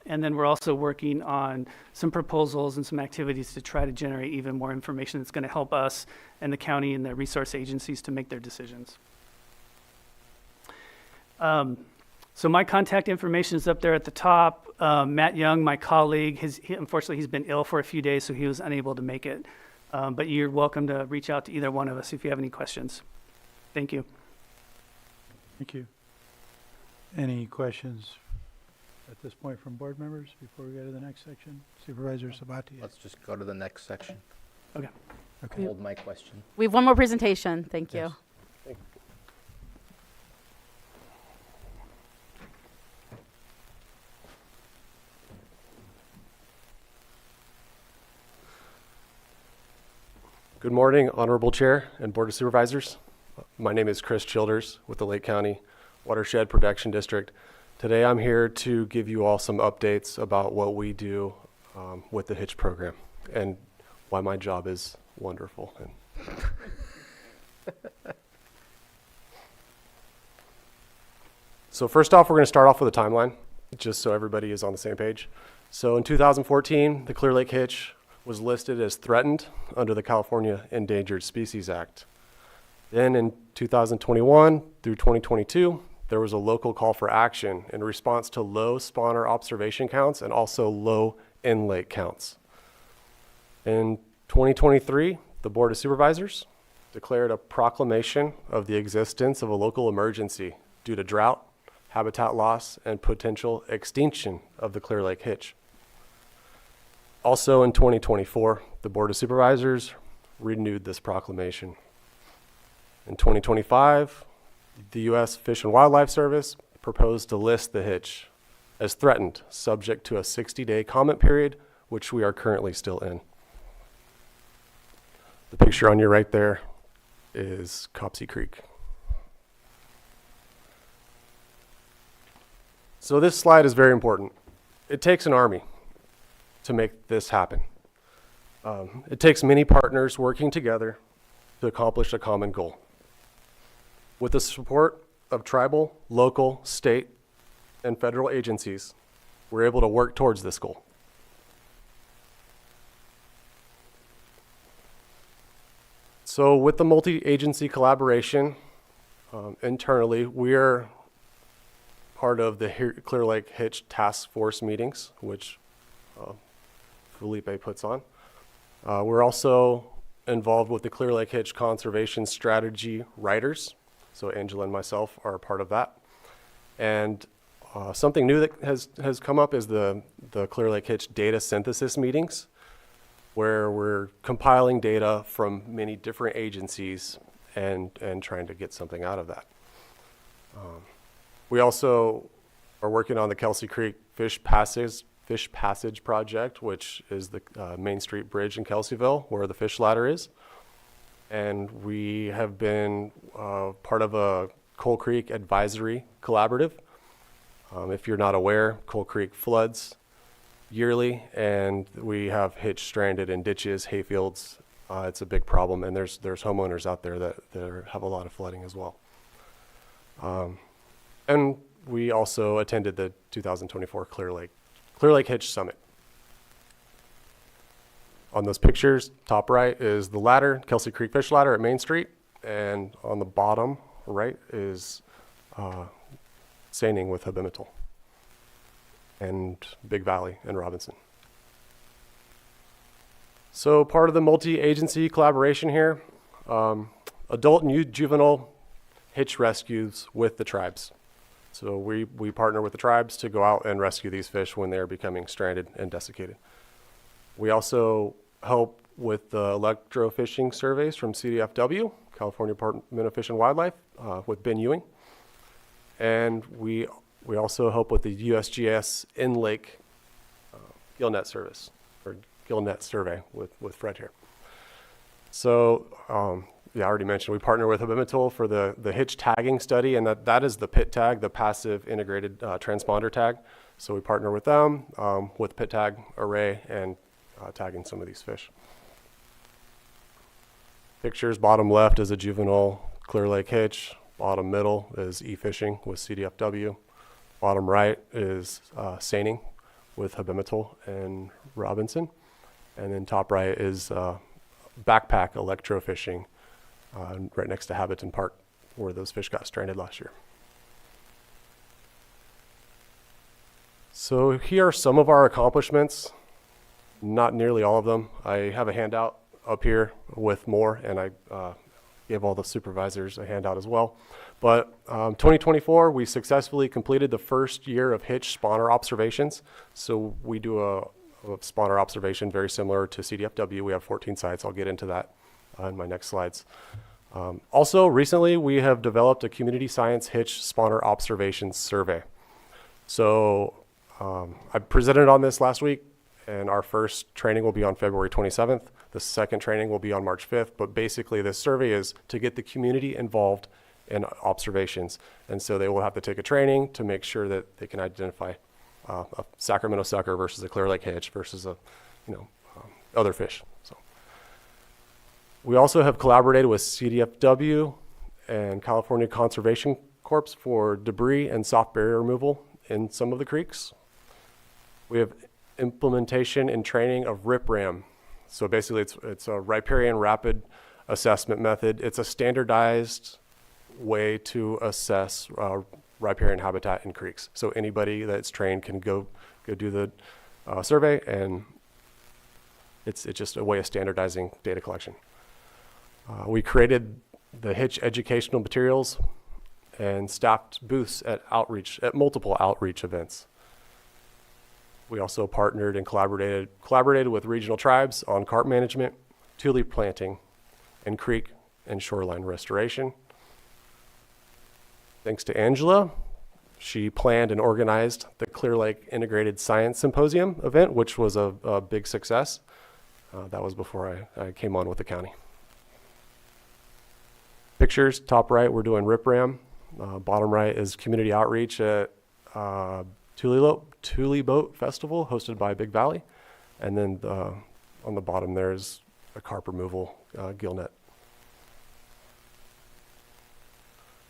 And then we're also working on some proposals and some activities to try to generate even more information that's going to help us and the county and the resource agencies to make their decisions. So my contact information is up there at the top. Matt Young, my colleague, unfortunately he's been ill for a few days, so he was unable to make it. But you're welcome to reach out to either one of us if you have any questions. Thank you. Thank you. Any questions at this point from board members before we go to the next section? Supervisor Sabati? Let's just go to the next section. Okay. Okay. Hold my question. We have one more presentation. Thank you. Yes. Good morning, Honorable Chair and Board of Supervisors. My name is Chris Childers with the Lake County Watershed Protection District. Today I'm here to give you all some updates about what we do with the Hitch program and why my job is wonderful. So first off, we're going to start off with a timeline, just so everybody is on the same page. So in 2014, the Clear Lake Hitch was listed as threatened under the California Endangered Species Act. Then in 2021 through 2022, there was a local call for action in response to low spawner observation counts and also low in-lake counts. In 2023, the Board of Supervisors declared a proclamation of the existence of a local emergency due to drought, habitat loss, and potential extinction of the Clear Lake Hitch. Also in 2024, the Board of Supervisors renewed this proclamation. In 2025, the U.S. Fish and Wildlife Service proposed to list the hitch as threatened, subject to a 60-day comment period, which we are currently still in. The picture on your right there is Copsey Creek. So this slide is very important. It takes an army to make this happen. It takes many partners working together to accomplish a common goal. With the support of tribal, local, state, and federal agencies, we're able to work towards this goal. So with the multi-agency collaboration internally, we're part of the Clear Lake Hitch Task Force meetings, which Felipe puts on. We're also involved with the Clear Lake Hitch Conservation Strategy Writers. So Angela and myself are a part of that. And something new that has come up is the Clear Lake Hitch data synthesis meetings, where we're compiling data from many different agencies and trying to get something out of that. We also are working on the Kelsey Creek Fish Passage project, which is the Main Street Bridge in Kelseyville, where the fish ladder is. And we have been part of a Coal Creek Advisory Collaborative. If you're not aware, Coal Creek floods yearly, and we have hitch stranded in ditches, hayfields. It's a big problem, and there's homeowners out there that have a lot of flooding as well. And we also attended the 2024 Clear Lake Hitch Summit. On those pictures, top right is the ladder, Kelsey Creek Fish Ladder at Main Street, and on the bottom right is seining with habimetal and Big Valley and Robinson. So part of the multi-agency collaboration here, adult and juvenile hitch rescues with the tribes. So we partner with the tribes to go out and rescue these fish when they're becoming stranded and desiccated. We also help with the electrofishing surveys from CDFW, California Department of Fish and Wildlife, with Ben Ewing. And we also help with the USGS in-lake gillnet service, or gillnet survey with Fred here. So, yeah, I already mentioned we partner with habimetal for the hitch tagging study, and that is the PIT tag, the passive integrated transponder tag. So we partner with them with PIT tag array and tagging some of these fish. Pictures, bottom left is a juvenile Clear Lake hitch. Bottom middle is e-fishing with CDFW. Bottom right is seining with habimetal and Robinson. And then top right is backpack electrofishing right next to Habbiton Park, where those fish got stranded last year. So here are some of our accomplishments, not nearly all of them. I have a handout up here with more, and I gave all the supervisors a handout as well. But 2024, we successfully completed the first year of hitch spawner observations. So we do a spawner observation very similar to CDFW. We have 14 sites. I'll get into that in my next slides. Also, recently, we have developed a community science hitch spawner observations survey. So I presented on this last week, and our first training will be on February 27th. The second training will be on March 5th. But basically, this survey is to get the community involved in observations. And so they will have to take a training to make sure that they can identify a Sacramento sucker versus a Clear Lake hitch versus other fish. So we also have collaborated with CDFW and California Conservation Corps for debris and soft barrier removal in some of the creeks. We have implementation and training of RIPRAM. So basically it's a riparian rapid assessment method. It's a standardized way to assess riparian habitat in creeks. So anybody that's trained can go do the survey, and it's just a way of standardizing data collection. We created the hitch educational materials and staffed booths at multiple outreach events. We also partnered and collaborated with regional tribes on carp management, tule planting, and creek and shoreline restoration. Thanks to Angela, she planned and organized the Clear Lake Integrated Science Symposium event, which was a big success. That was before I came on with the county. Pictures, top right, we're doing RIPRAM. Bottom right is community outreach at Tule Boat Festival hosted by Big Valley. And then on the bottom there's a carp removal gillnet.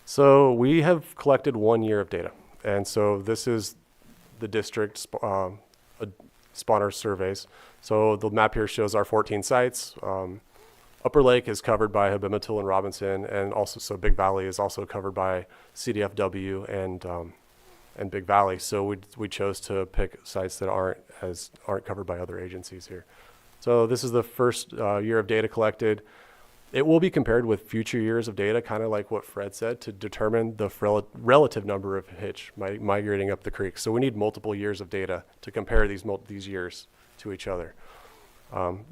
So we have collected 1 year of data. And so this is the district spawner surveys. So the map here shows our 14 sites. Upper Lake is covered by habimetal and Robinson, and also so Big Valley is also covered by CDFW and Big Valley. So we chose to pick sites that aren't covered by other agencies here. So this is the first year of data collected. It will be compared with future years of data, kind of like what Fred said, to determine the relative number of hitch migrating up the creek. So we need multiple years of data to compare these years to each other.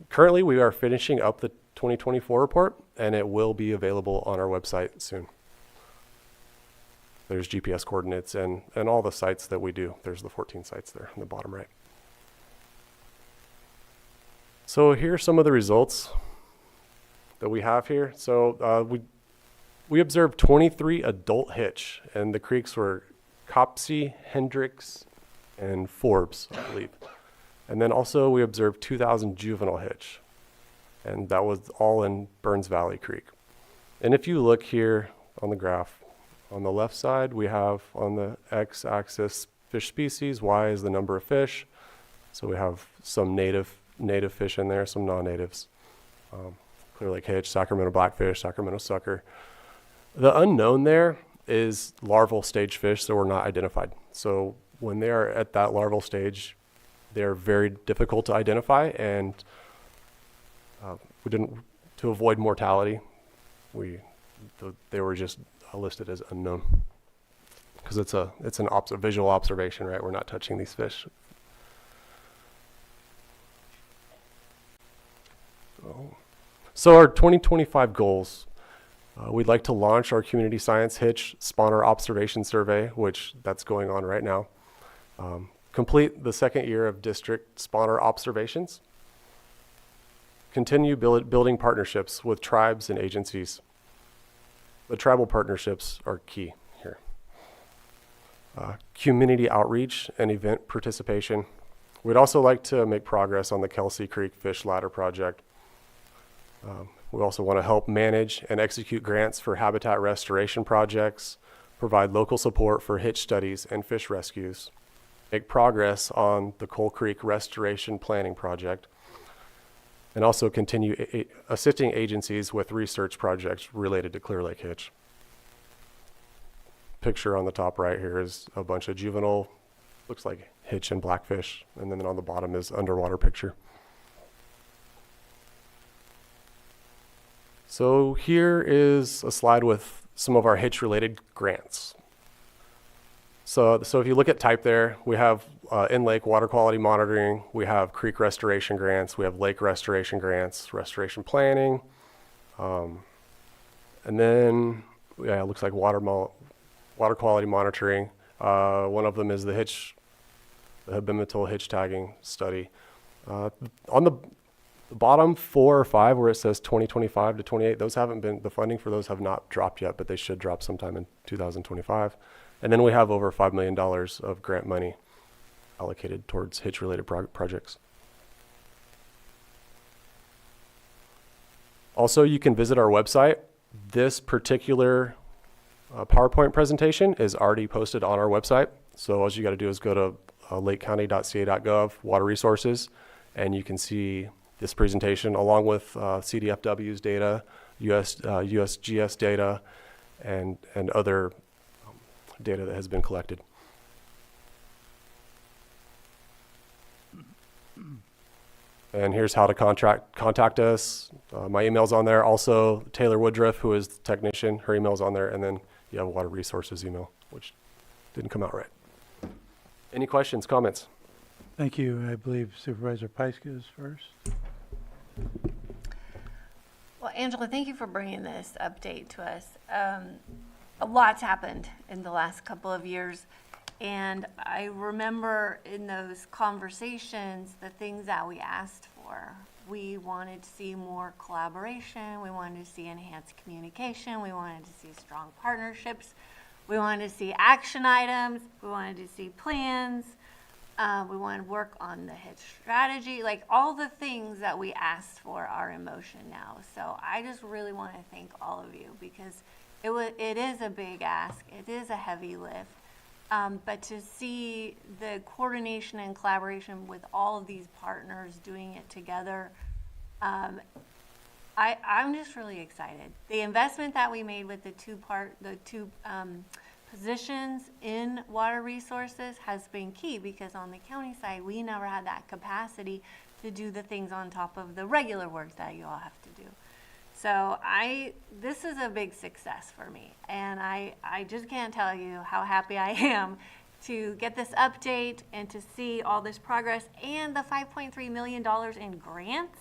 Currently, we are finishing up the 2024 report, and it will be available on our website soon. There's GPS coordinates and all the sites that we do. There's the 14 sites there in the bottom right. So here are some of the results that we have here. So we observed 23 adult hitch, and the creeks were Copsey, Hendricks, and Forbes, I believe. And then also we observed 2,000 juvenile hitch, and that was all in Burns Valley Creek. And if you look here on the graph, on the left side, we have on the x-axis fish species, y is the number of fish. So we have some native native fish in there, some non-natives. Clear Lake hitch, Sacramento blackfish, Sacramento sucker. The unknown there is larval stage fish that were not identified. So when they are at that larval stage, they're very difficult to identify, and we didn't, to avoid mortality, they were just listed as unknown because it's a visual observation, right? We're not touching these fish. So our 2025 goals, we'd like to launch our community science hitch spawner observation survey, which that's going on right now. Complete the second year of district spawner observations. Continue building partnerships with tribes and agencies. The tribal partnerships are key here. Community outreach and event participation. We'd also like to make progress on the Kelsey Creek Fish Ladder project. We also want to help manage and execute grants for habitat restoration projects, provide local support for hitch studies and fish rescues, make progress on the Coal Creek Restoration Planning Project, and also continue assisting agencies with research projects related to Clear Lake hitch. Picture on the top right here is a bunch of juvenile, looks like hitch and blackfish, and then on the bottom is underwater picture. So here is a slide with some of our hitch-related grants. So if you look at type there, we have in-lake water quality monitoring, we have creek restoration grants, we have lake restoration grants, restoration planning, and then it looks like water quality monitoring. One of them is the habitual hitch tagging study. On the bottom 4 or 5 where it says 2025 to 28, those haven't been, the funding for those have not dropped yet, but they should drop sometime in 2025. And then we have over $5 million of grant money allocated towards hitch-related projects. Also, you can visit our website. This particular PowerPoint presentation is already posted on our website. So all you got to do is go to lakecounty.ca.gov, water resources, and you can see this presentation along with CDFW's data, USGS data, and other data that has been collected. And here's how to contact us. My email's on there. Also, Taylor Woodruff, who is the technician, her email's on there. And then you have Water Resources email, which didn't come out right. Any questions, comments? Thank you. I believe Supervisor Pyska is first. Well, Angela, thank you for bringing this update to us. A lot's happened in the last couple of years, and I remember in those conversations the things that we asked for. We wanted to see more collaboration, we wanted to see enhanced communication, we wanted to see strong partnerships, we wanted to see action items, we wanted to see plans, we wanted to work on the hitch strategy, like all the things that we asked for are in motion now. So I just really want to thank all of you because it is a big ask, it is a heavy lift, but to see the coordination and collaboration with all of these partners doing it together, I'm just really excited. The investment that we made with the two positions in water resources has been key because on the county side, we never had that capacity to do the things on top of the regular work that you all have to do. So this is a big success for me, and I just can't tell you how happy I am to get this update and to see all this progress and the $5.3 million in grants.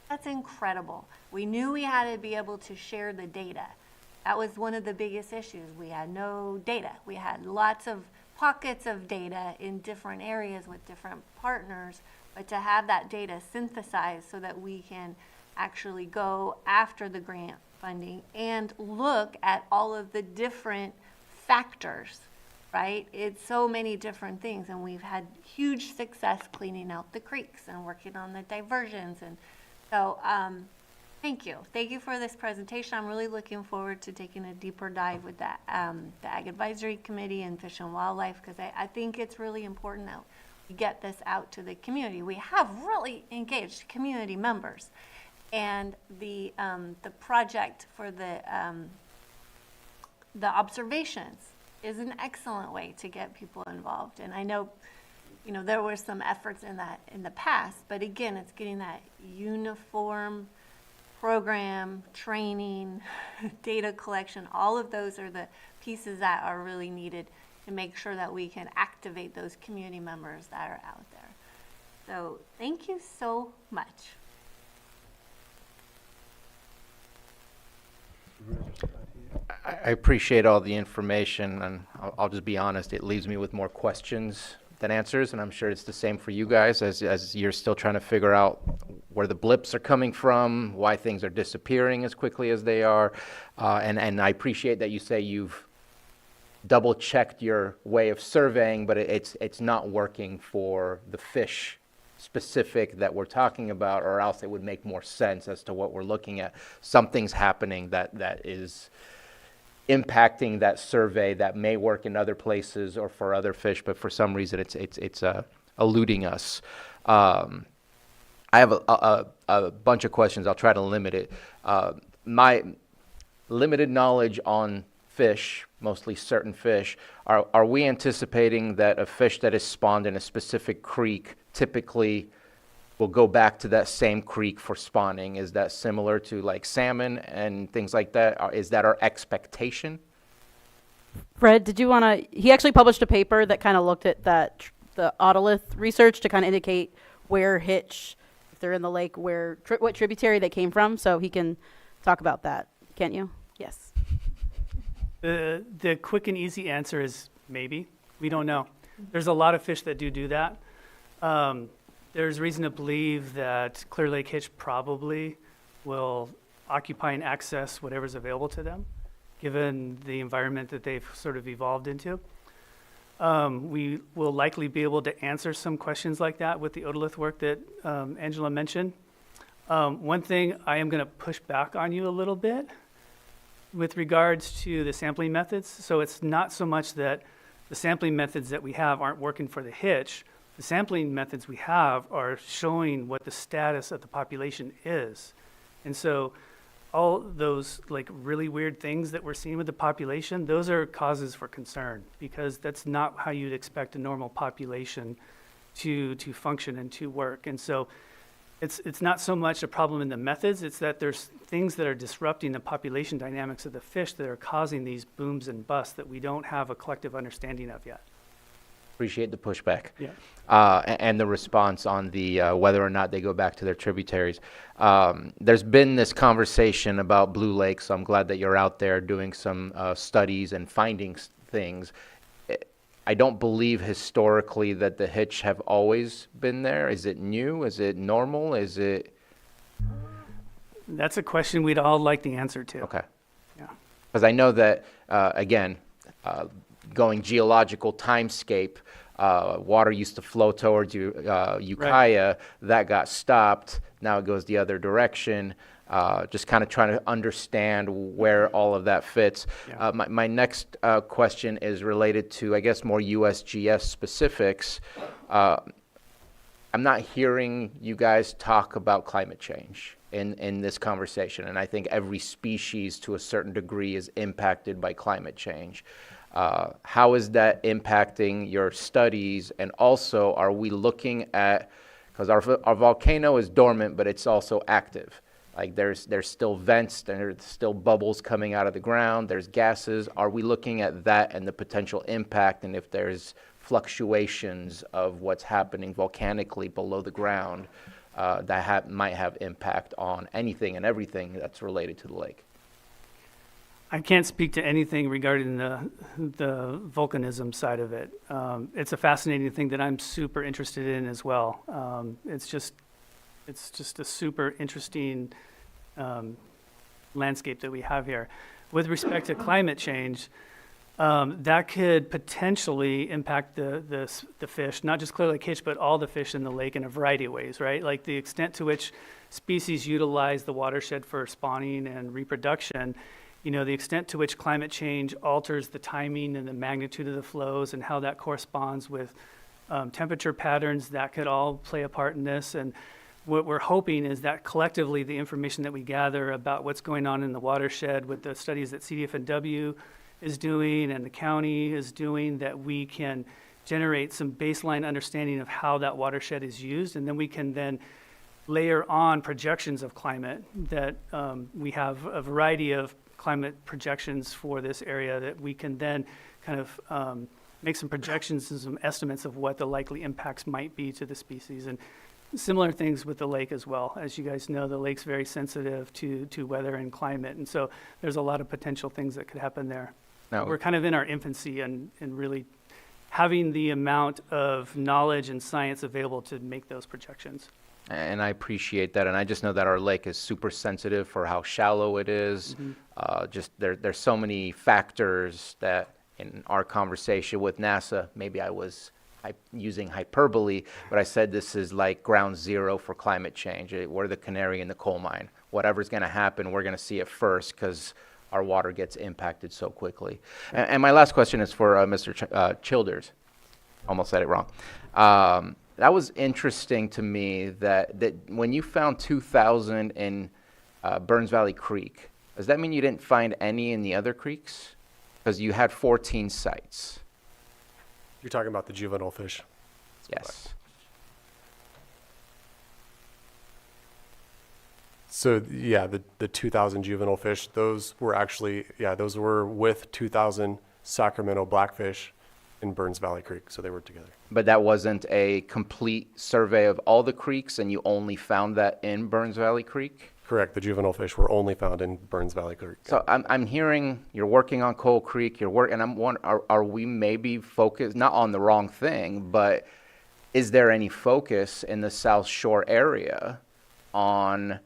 That's incredible. We knew we had to be able to share the data. That was one of the biggest issues. We had no data. We had lots of pockets of data in different areas with different partners, but to have that data synthesized so that we can actually go after the grant funding and look at all of the different factors, right? It's so many different things, and we've had huge success cleaning out the creeks and working on the diversions. And so thank you. Thank you for this presentation. I'm really looking forward to taking a deeper dive with that, the Ag Advisory Committee and Fish and Wildlife, because I think it's really important that get this out to the community. We have really engaged community members. And the project for the observations is an excellent way to get people involved. And I know, there were some efforts in that in the past, but again, it's getting that uniform program, training, data collection. All of those are the pieces that are really needed to make sure that we can activate those community members that are out there. So thank you so much. I appreciate all the information, and I'll just be honest, it leaves me with more questions than answers, and I'm sure it's the same for you guys as you're still trying to figure out where the blips are coming from, why things are disappearing as quickly as they are, and I appreciate that you say you've double-checked your way of surveying, but it's not working for the fish specific that we're talking about, or else it would make more sense as to what we're looking at. Something's happening that is impacting that survey that may work in other places or for other fish, but for some reason it's eluding us. I have a bunch of questions. I'll try to limit it. My limited knowledge on fish, mostly certain fish, are we anticipating that a fish that is spawned in a specific creek typically will go back to that same creek for spawning? Is that similar to like salmon and things like that? Is that our expectation? Fred, did you want to, he actually published a paper that kind of looked at that, the otolith research to kind of indicate where hitch, if they're in the lake, what tributary they came from, so he can talk about that. Can't you? Yes. The quick and easy answer is maybe. We don't know. There's a lot of fish that do that. There's reason to believe that Clear Lake hitch probably will occupy and access whatever's available to them, given the environment that they've sort of evolved into. We will likely be able to answer some questions like that with the otolith work that Angela mentioned. One thing I am going to push back on you a little bit with regards to the sampling methods. So it's not so much that the sampling methods that we have aren't working for the hitch. The sampling methods we have are showing what the status of the population is. And so all those like really weird things that we're seeing with the population, those are causes for concern, because that's not how you'd expect a normal population to function and to work. And so it's not so much a problem in the methods, it's that there's things that are disrupting the population dynamics of the fish that are causing these booms and busts that we don't have a collective understanding of yet. Appreciate the pushback. Yeah. And the response on the whether or not they go back to their tributaries. There's been this conversation about Blue Lake, so I'm glad that you're out there doing some studies and finding things. I don't believe historically that the hitch have always been there. Is it new? Is it normal? Is it? That's a question we'd all like the answer to. Okay. Yeah. Because I know that, again, going geological timescape, water used to flow towards Ukiah. That got stopped. Now it goes the other direction. Just kind of trying to understand where all of that fits. Yeah. My next question is related to, I guess, more USGS specifics. I'm not hearing you guys talk about climate change in this conversation, and I think every species to a certain degree is impacted by climate change. How is that impacting your studies? And also, are we looking at, because our volcano is dormant, but it's also active. Like there's still vents, there's still bubbles coming out of the ground, there's gases. Are we looking at that and the potential impact, and if there's fluctuations of what's happening volcanically below the ground that might have impact on anything and everything that's related to the lake? I can't speak to anything regarding the volcanism side of it. It's a fascinating thing that I'm super interested in as well. It's just a super interesting landscape that we have here. With respect to climate change, that could potentially impact the fish, not just Clear Lake hitch, but all the fish in the lake in a variety of ways, right? Like the extent to which species utilize the watershed for spawning and reproduction, the extent to which climate change alters the timing and the magnitude of the flows and how that corresponds with temperature patterns that could all play a part in this. And what we're hoping is that collectively the information that we gather about what's going on in the watershed with the studies that CDF&W is doing and the county is doing, that we can generate some baseline understanding of how that watershed is used, and then we can then layer on projections of climate that we have a variety of climate projections for this area that we can then kind of make some projections and some estimates of what the likely impacts might be to the species. And similar things with the lake as well. As you guys know, the lake's very sensitive to weather and climate, and so there's a lot of potential things that could happen there. Now, We're kind of in our infancy and really having the amount of knowledge and science available to make those projections. and I appreciate that, and I just know that our lake is super sensitive for how shallow it is. Just there's so many factors that in our conversation with NASA, maybe I was using hyperbole, but I said this is like ground zero for climate change. We're the canary in the coal mine. Whatever's going to happen, we're going to see it first because our water gets impacted so quickly. And my last question is for Mr. Childers. Almost said it wrong. That was interesting to me that when you found 2,000 in Burns Valley Creek, does that mean you didn't find any in the other creeks? Because you had 14 sites. You're talking about the juvenile fish. Yes. So yeah, the 2,000 juvenile fish, those were actually, those were with 2,000 Sacramento blackfish in Burns Valley Creek, so they were together. But that wasn't a complete survey of all the creeks, and you only found that in Burns Valley Creek? Correct, the juvenile fish were only found in Burns Valley Creek. So I'm hearing you're working on Coal Creek, and I'm wondering, are we maybe focused, not on the wrong thing, but is there any focus in the South Shore area on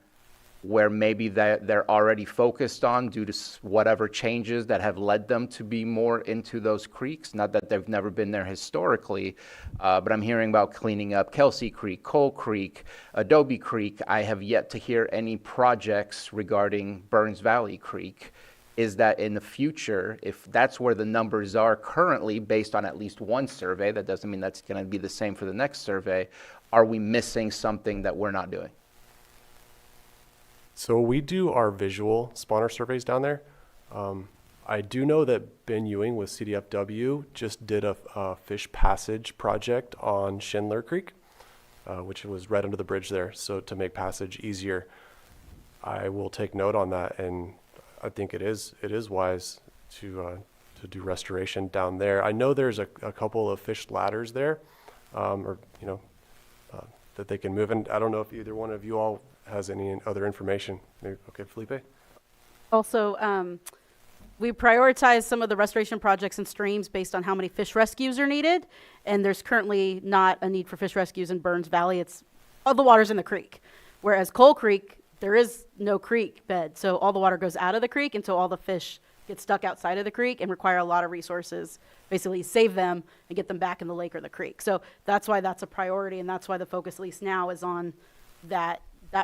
where maybe they're already focused on due to whatever changes that have led them to be more into those creeks? Not that they've never been there historically, but I'm hearing about cleaning up Kelsey Creek, Coal Creek, Adobe Creek. I have yet to hear any projects regarding Burns Valley Creek. Is that in the future, if that's where the numbers are currently based on at least one survey, that doesn't mean that's going to be the same for the next survey, are we missing something that we're not doing? So we do our visual spawner surveys down there. I do know that Ben Ewing with CDFW just did a fish passage project on Schindler Creek, which was right under the bridge there, so to make passage easier. I will take note on that, and I think it is wise to do restoration down there. I know there's a couple of fish ladders there, that they can move, and I don't know if either one of you all has any other information. Maybe, okay, Felipe? Also, we prioritize some of the restoration projects and streams based on how many fish rescues are needed. And there's currently not a need for fish rescues in Burns Valley. It's all the water's in the creek. Whereas Coal Creek, there is no creek bed. So all the water goes out of the creek, and so all the fish get stuck outside of the creek and require a lot of resources, basically save them and get them back in the lake or the creek. So that's why that's a priority, and that's why the focus, at least now, is on that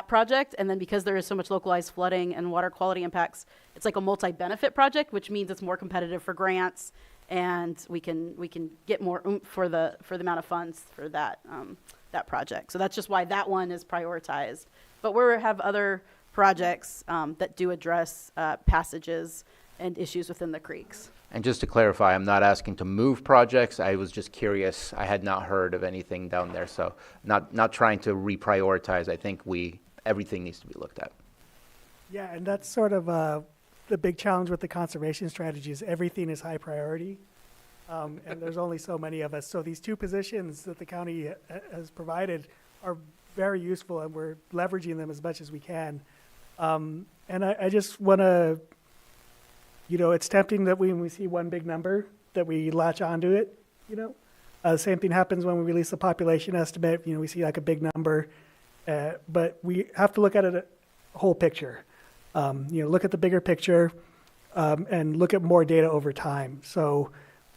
project. And then because there is so much localized flooding and water quality impacts, it's like a multi-benefit project, which means it's more competitive for grants, and we can get more oomph for the amount of funds for that project. So that's just why that one is prioritized. But we have other projects that do address passages and issues within the creeks. And just to clarify, I'm not asking to move projects. I was just curious. I had not heard of anything down there, so not trying to reprioritize. I think everything needs to be looked at. Yeah, and that's sort of the big challenge with the conservation strategy is everything is high priority, and there's only so many of us. So these two positions that the county has provided are very useful, and we're leveraging them as much as we can. And I just want to, it's tempting that when we see one big number that we latch onto it, The same thing happens when we release a population estimate. We see like a big number, but we have to look at it a whole picture. Look at the bigger picture and look at more data over time. So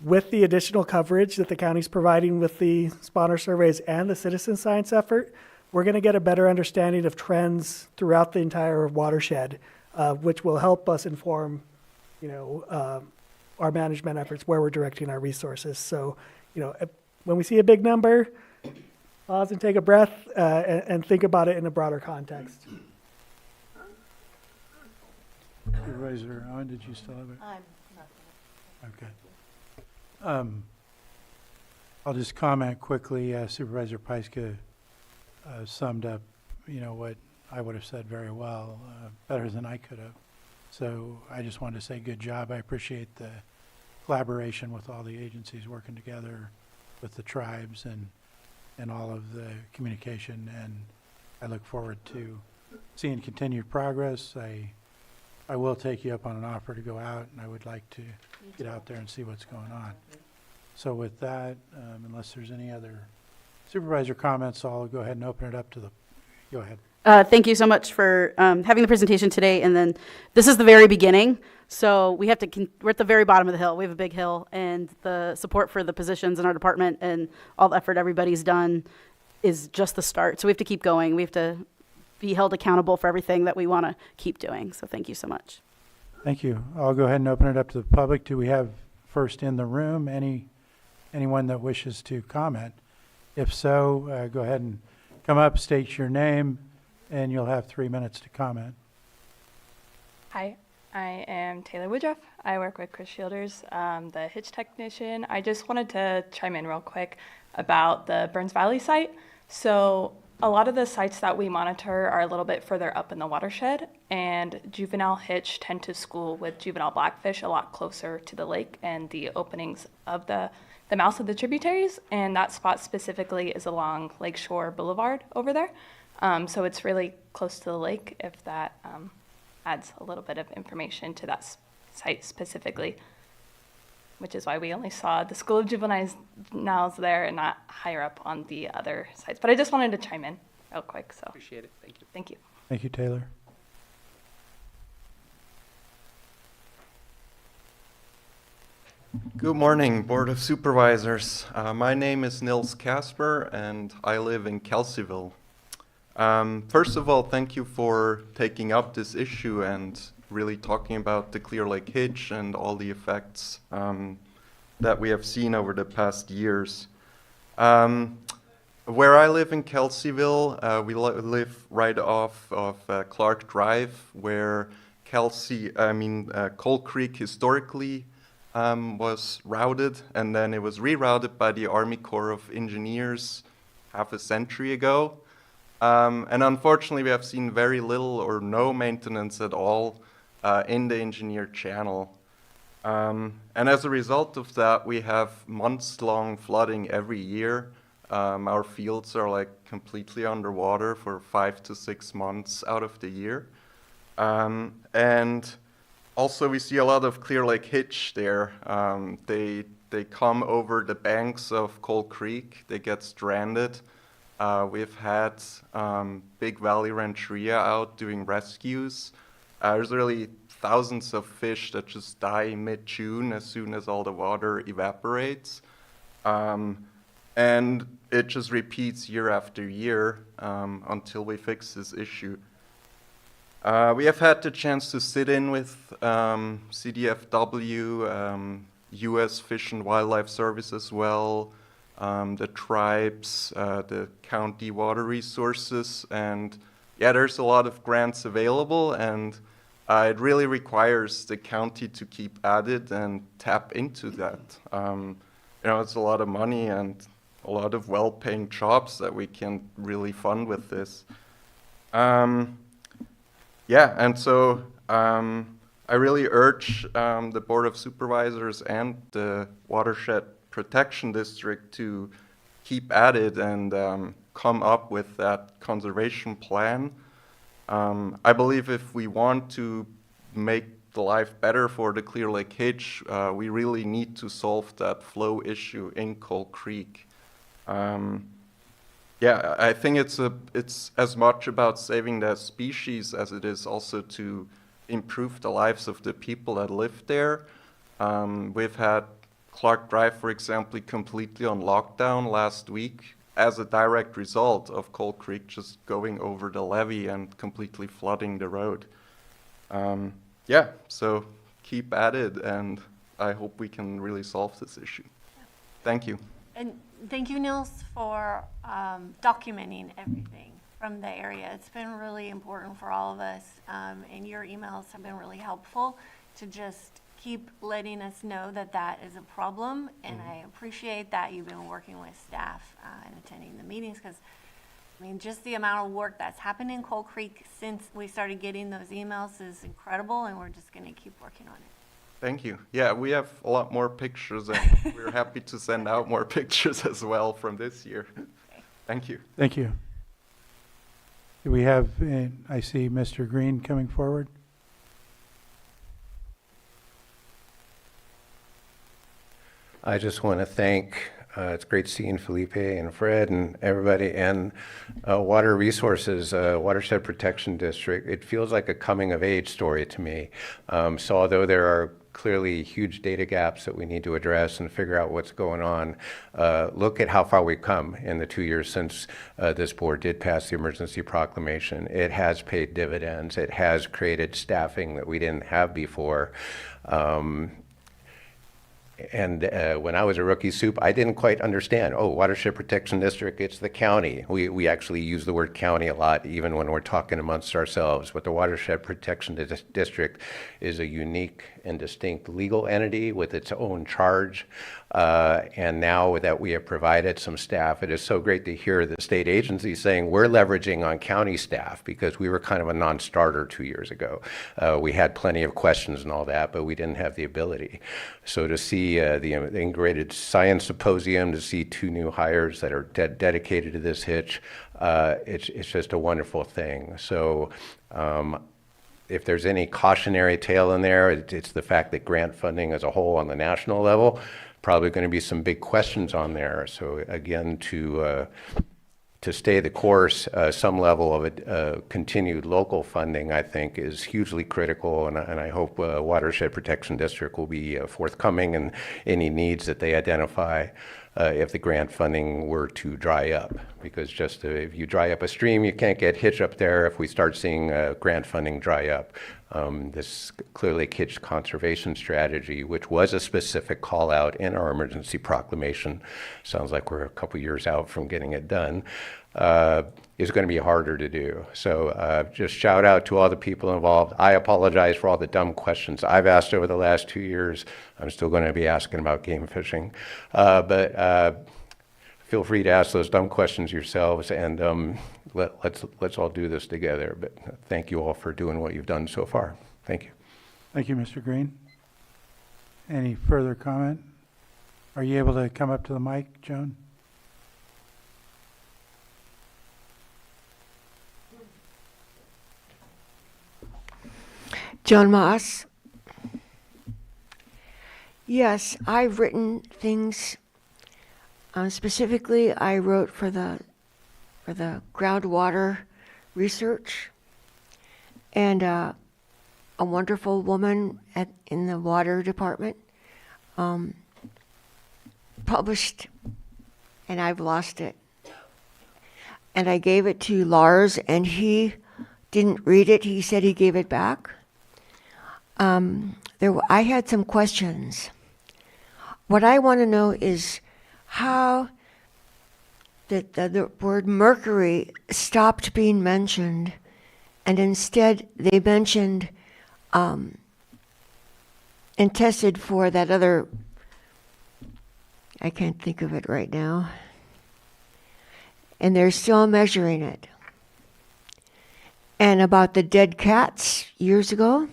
with the additional coverage that the county's providing with the spawner surveys and the citizen science effort, we're going to get a better understanding of trends throughout the entire watershed, which will help us inform our management efforts, where we're directing our resources. So, when we see a big number, pause and take a breath and think about it in a broader context. Supervisor Owen, did you still have it? I'm not Okay. I'll just comment quickly. Supervisor Pyska summed up, what I would have said very well, better than I could have. So I just wanted to say good job. I appreciate the collaboration with all the agencies working together with the tribes and all of the communication. And I look forward to seeing continued progress. I will take you up on an offer to go out, and I would like to get out there and see what's going on. So with that, unless there's any other supervisor comments, I'll go ahead and open it up to go ahead. Thank you so much for having the presentation today. And then this is the very beginning. So we have to, we're at the very bottom of the hill. We have a big hill, and the support for the positions in our department and all the effort everybody's done is just the start. So we have to keep going. We have to be held accountable for everything that we want to keep doing. So thank you so much. Thank you. I'll go ahead and open it up to the public. Do we have first in the room anyone that wishes to comment? If so, go ahead and come up, state your name, and you'll have 3 minutes to comment. Hi, I am Taylor Woodruff. I work with Chris Shielders, the hitch technician. I just wanted to chime in real quick about the Burns Valley site. So a lot of the sites that we monitor are a little bit further up in the watershed, and juvenile hitch tend to school with juvenile blackfish a lot closer to the lake and the openings of the mouths of the tributaries, and that spot specifically is along Lakeshore Boulevard over there. So it's really close to the lake, if that adds a little bit of information to that site specifically, which is why we only saw the School of Juveniles there and not higher up on the other sites. But I just wanted to chime in real quick. So Appreciate it. Thank you. thank you. Thank you, Taylor. Good morning, Board of Supervisors. My name is Nils Casper, and I live in Kelseyville. First of all, thank you for taking up this issue and really talking about the Clear Lake hitch and all the effects that we have seen over the past years. Where I live in Kelseyville, we live right off of Clark Drive, where Coal Creek historically was routed, and then it was rerouted by the Army Corps of Engineers half a century ago. And unfortunately, we have seen very little or no maintenance at all in the engineered channel. And as a result of that, we have months-long flooding every year. Our fields are like completely underwater for 5 to 6 months out of the year. And also, we see a lot of Clear Lake hitch there. They come over the banks of Coal Creek. They get stranded. We've had Big Valley Rancheria out doing rescues. There's really thousands of fish that just die mid-June as soon as all the water evaporates. And it just repeats year after year until we fix this issue. We have had the chance to sit in with CDFW, U.S. Fish and Wildlife Service as well, the tribes, the county water resources, and yeah, there's a lot of grants available, and it really requires the county to keep at it and tap into that. It's a lot of money and a lot of well-paying jobs that we can really fund with this. And so I really urge the Board of Supervisors and the Watershed Protection District to keep at it and come up with that conservation plan. I believe if we want to make the life better for the Clear Lake hitch, we really need to solve that flow issue in Coal Creek. I think it's as much about saving the species as it is also to improve the lives of the people that live there. We've had Clark Drive, for example, completely on lockdown last week as a direct result of Coal Creek just going over the levee and completely flooding the road. So keep at it, and I hope we can really solve this issue. Thank you. And thank you, Nils, for documenting everything from the area. It's been really important for all of us, and your emails have been really helpful to just keep letting us know that that is a problem. And I appreciate that you've been working with staff and attending the meetings, because I mean, just the amount of work that's happened in Coal Creek since we started getting those emails is incredible, and we're just going to keep working on it. Thank you. Yeah, we have a lot more pictures, and we're happy to send out more pictures as well from this year. Thank you. Thank you. Do we have, I see Mr. Green coming forward. I just want to thank, it's great seeing Felipe and Fred and everybody, and Water Resources, Watershed Protection District. It feels like a coming of age story to me. So although there are clearly huge data gaps that we need to address and figure out what's going on, look at how far we've come in the 2 years since this board did pass the emergency proclamation. It has paid dividends. It has created staffing that we didn't have before. And when I was a rookie soup, I didn't quite understand, oh, Watershed Protection District, it's the county. We actually use the word county a lot, even when we're talking amongst ourselves. But the Watershed Protection District is a unique and distinct legal entity with its own charge. And now that we have provided some staff, it is so great to hear the state agency saying we're leveraging on county staff, because we were kind of a non-starter 2 years ago. We had plenty of questions and all that, but we didn't have the ability. So to see the Integrated Science Symposium, to see 2 new hires that are dedicated to this hitch, it's just a wonderful thing. So if there's any cautionary tale in there, it's the fact that grant funding as a whole on the national level, probably going to be some big questions on there. So again, to stay the course, some level of continued local funding, I think, is hugely critical, and I hope Watershed Protection District will be forthcoming in any needs that they identify if the grant funding were to dry up. Because just if you dry up a stream, you can't get hitch up there. If we start seeing grant funding dry up, this Clear Lake Hitch conservation strategy, which was a specific call out in our emergency proclamation, sounds like we're a couple years out from getting it done, is going to be harder to do. So just shout out to all the people involved. I apologize for all the dumb questions I've asked over the last 2 years. I'm still going to be asking about game fishing. But feel free to ask those dumb questions yourselves, and let's all do this together. But thank you all for doing what you've done so far. Thank you. Thank you, Mr. Green. Any further comment? Are you able to come up to the mic, Joan? Joan Moss. Yes, I've written things. Specifically, I wrote for the groundwater research, and a wonderful woman in the water department published, and I've lost it. And I gave it to Lars, and he didn't read it. He said he gave it back. I had some questions. What I want to know is how the word mercury stopped being mentioned, and instead they mentioned and tested for that other, I can't think of it right now, and they're still measuring it. And about the dead cats years ago,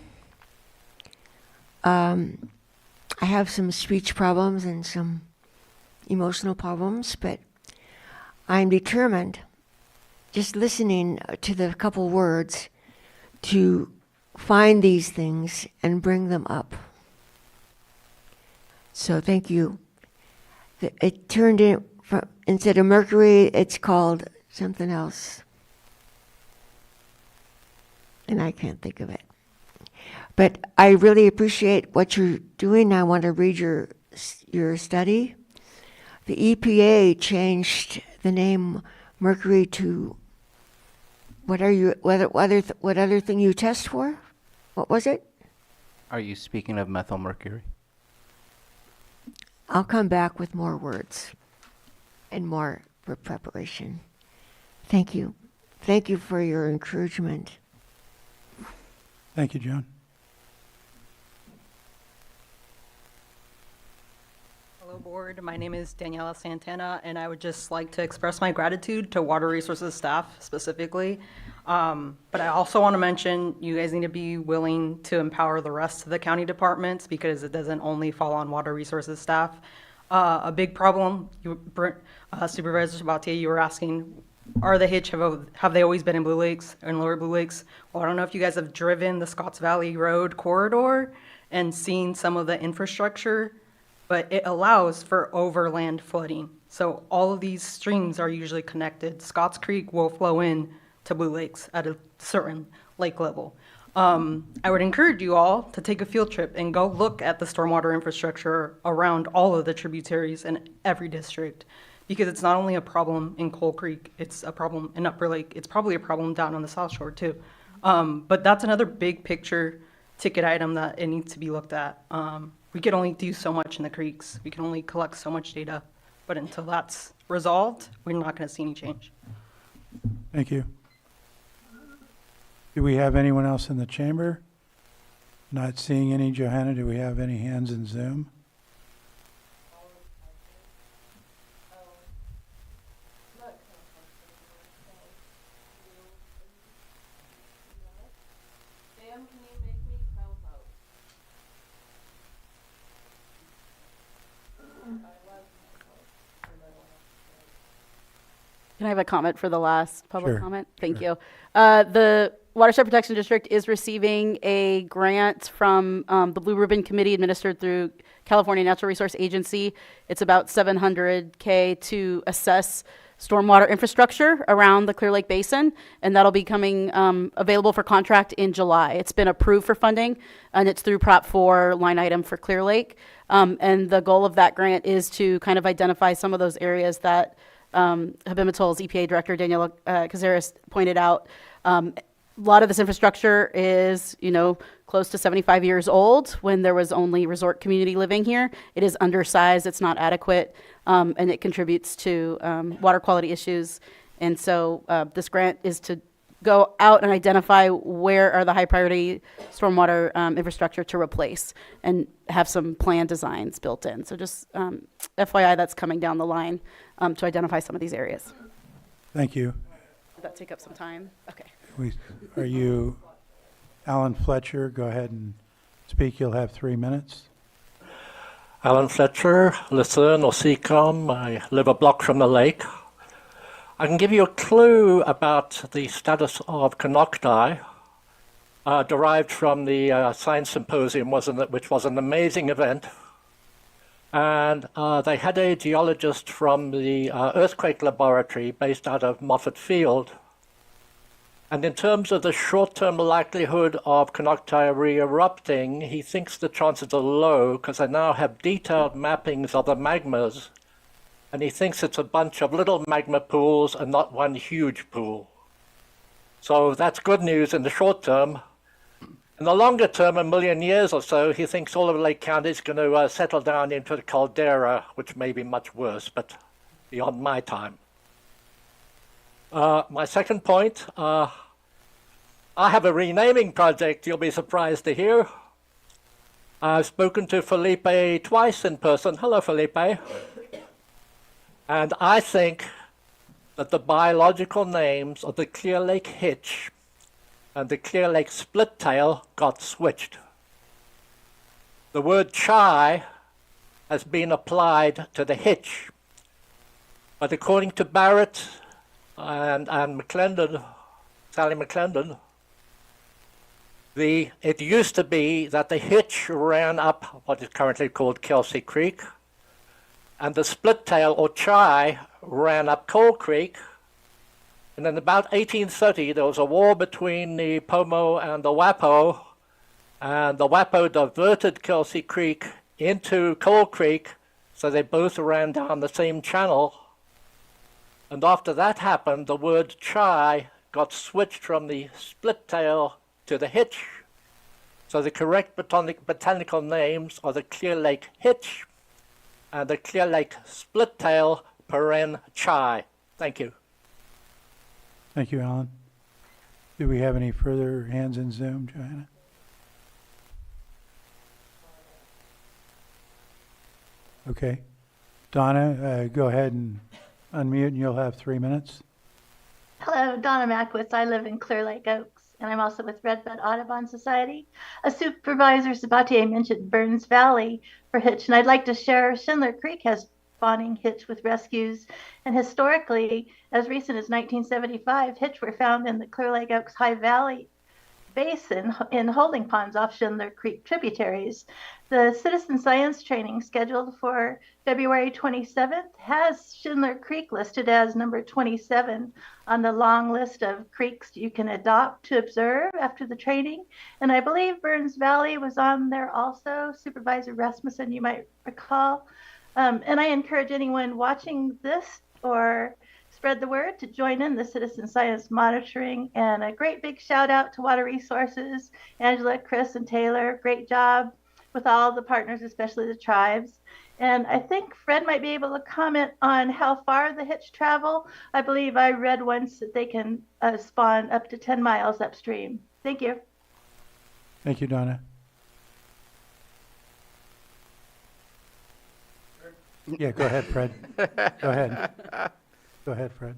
I have some speech problems and some emotional problems, but I'm determined, just listening to the couple words, to find these things and bring them up. So thank you. It turned in, instead of mercury, it's called something else. And I can't think of it. But I really appreciate what you're doing. I want to read your study. The EPA changed the name mercury to what other thing you test for? What was it? Are you speaking of methylmercury? I'll come back with more words. and more for preparation. Thank you. Thank you for your encouragement. Thank you, Joan. Hello, Board. My name is Daniela Santana, and I would just like to express my gratitude to Water Resources staff specifically. But I also want to mention you guys need to be willing to empower the rest of the county departments because it doesn't only fall on Water Resources staff. A big problem, Supervisor Sabatier, you were asking, are the hitch, have they always been in Blue Lakes, in Lower Blue Lakes? Well, I don't know if you guys have driven the Scotts Valley Road corridor and seen some of the infrastructure, but it allows for overland flooding. So all of these streams are usually connected. Scotts Creek will flow in to Blue Lakes at a certain lake level. I would encourage you all to take a field trip and go look at the stormwater infrastructure around all of the tributaries in every district, because it's not only a problem in Coal Creek, it's a problem in Upper Lake, it's probably a problem down on the South Shore too. But that's another big picture ticket item that it needs to be looked at. We can only do so much in the creeks. We can only collect so much data. But until that's resolved, we're not going to see any change. Thank you. Do we have anyone else in the chamber? Not seeing any. Johanna, do we have any hands in Zoom? Can I have a comment for the last public Sure, comment? Thank sure. you. The Watershed Protection District is receiving a grant from the Blue Ribbon Committee administered through California Natural Resource Agency. It's about $700K to assess stormwater infrastructure around the Clear Lake Basin, and that'll be coming available for contract in July. It's been approved for funding, and it's through Prop 4 line item for Clear Lake. And the goal of that grant is to kind of identify some of those areas that Habimatol's EPA Director, Daniela Cazares, pointed out. A lot of this infrastructure is, close to 75 years old when there was only resort community living here. It is undersized, it's not adequate, and it contributes to water quality issues. And so this grant is to go out and identify where are the high priority stormwater infrastructure to replace and have some plan designs built in. So just FYI, that's coming down the line to identify some of these areas. Thank you. Did that take up some time? Okay. Are you Alan Fletcher? Go ahead and speak. You'll have 3 minutes. Alan Fletcher, Lucerne or Seacom. I live a block from the lake. I can give you a clue about the status of Canocti, derived from the Science Symposium, which was an amazing event. And they had a geologist from the earthquake laboratory based out of Moffett Field. And in terms of the short-term likelihood of Canocti re-erupting, he thinks the chances are low because they now have detailed mappings of the magmas. And he thinks it's a bunch of little magma pools and not one huge pool. So that's good news in the short term. In the longer term, a million years or so, he thinks all of Lake County is going to settle down into the caldera, which may be much worse, but beyond my time. My second point, I have a renaming project you'll be surprised to hear. I've spoken to Felipe twice in person. Hello, Felipe. And I think that the biological names of the Clear Lake hitch and the Clear Lake split tail got switched. The word chai has been applied to the hitch, but according to Barrett and McClendon, Sally McClendon, it used to be that the hitch ran up what is currently called Kelsey Creek, and the split tail or chai ran up Coal Creek. And in about 1830, there was a war between the Pomo and the Wapo, and the Wapo diverted Kelsey Creek into Coal Creek, so they both ran down the same channel. And after that happened, the word chai got switched from the split tail to the hitch. So the correct botanical names are the Clear Lake hitch and the Clear Lake split tail, paren chai. Thank you. Thank you, Alan. Do we have any further hands in Zoom, Johanna? Okay. Donna, go ahead and unmute, and you'll have 3 minutes. Hello, Donna Mackwitz. I live in Clear Lake Oaks, and I'm also with Redbud Audubon Society. A Supervisor Sabatier mentioned Burns Valley for hitch, and I'd like to share Schindler Creek has spawning hitch with rescues, and historically, as recent as 1975, hitch were found in the Clear Lake Oaks High Valley Basin in holding ponds off Schindler Creek tributaries. The citizen science training scheduled for February 27th has Schindler Creek listed as number 27 on the long list of creeks you can adopt to observe after the training. And I believe Burns Valley was on there also. Supervisor Rasmussen, you might recall. And I encourage anyone watching this or spread the word to join in the citizen science monitoring. And a great big shout out to Water Resources, Angela, Chris, and Taylor. Great job with all the partners, especially the tribes. And I think Fred might be able to comment on how far the hitch travel. I believe I read once that they can spawn up to 10 miles upstream. Thank you. Thank you, Donna. Yeah, go ahead, Fred. Go ahead. Go ahead, Fred.